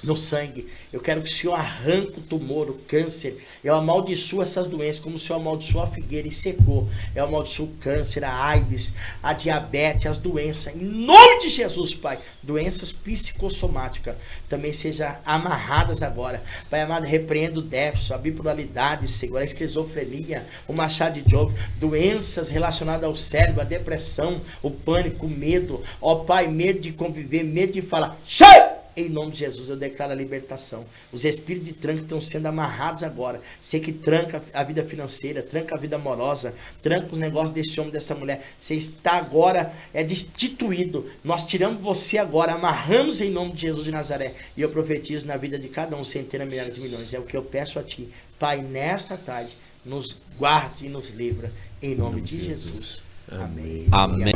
no sangue. Eu quero que o Senhor arranque o tumor, o câncer. Eu amaldiçoo essas doenças, como o Senhor amaldiçoou a figueira e secou. Eu amaldiçoo o câncer, a AIDS, a diabetes, as doenças. Em nome de Jesus, Pai. Doenças psicossomáticas também sejam amarradas agora. Pai amado, repreendo o déficit, a bipolaridade, Senhor, a esquizofrenia, o machado de Job, doenças relacionadas ao cérebro, a depressão, o pânico, o medo. Ó Pai, medo de conviver, medo de falar. Sai! Em nome de Jesus, eu declaro a libertação. Os espíritos de tranca estão sendo amarrados agora. Você que tranca a vida financeira, tranca a vida amorosa, tranca os negócios desse homem, dessa mulher. Você está agora destituído. Nós tiramos você agora, amarramos em nome de Jesus de Nazaré. E eu profetizo na vida de cada um, centenas, milhares de milhões. É o que eu peço a Ti. Pai, nesta tarde, nos guarde e nos livra. Em nome de Jesus. Amém. Amém.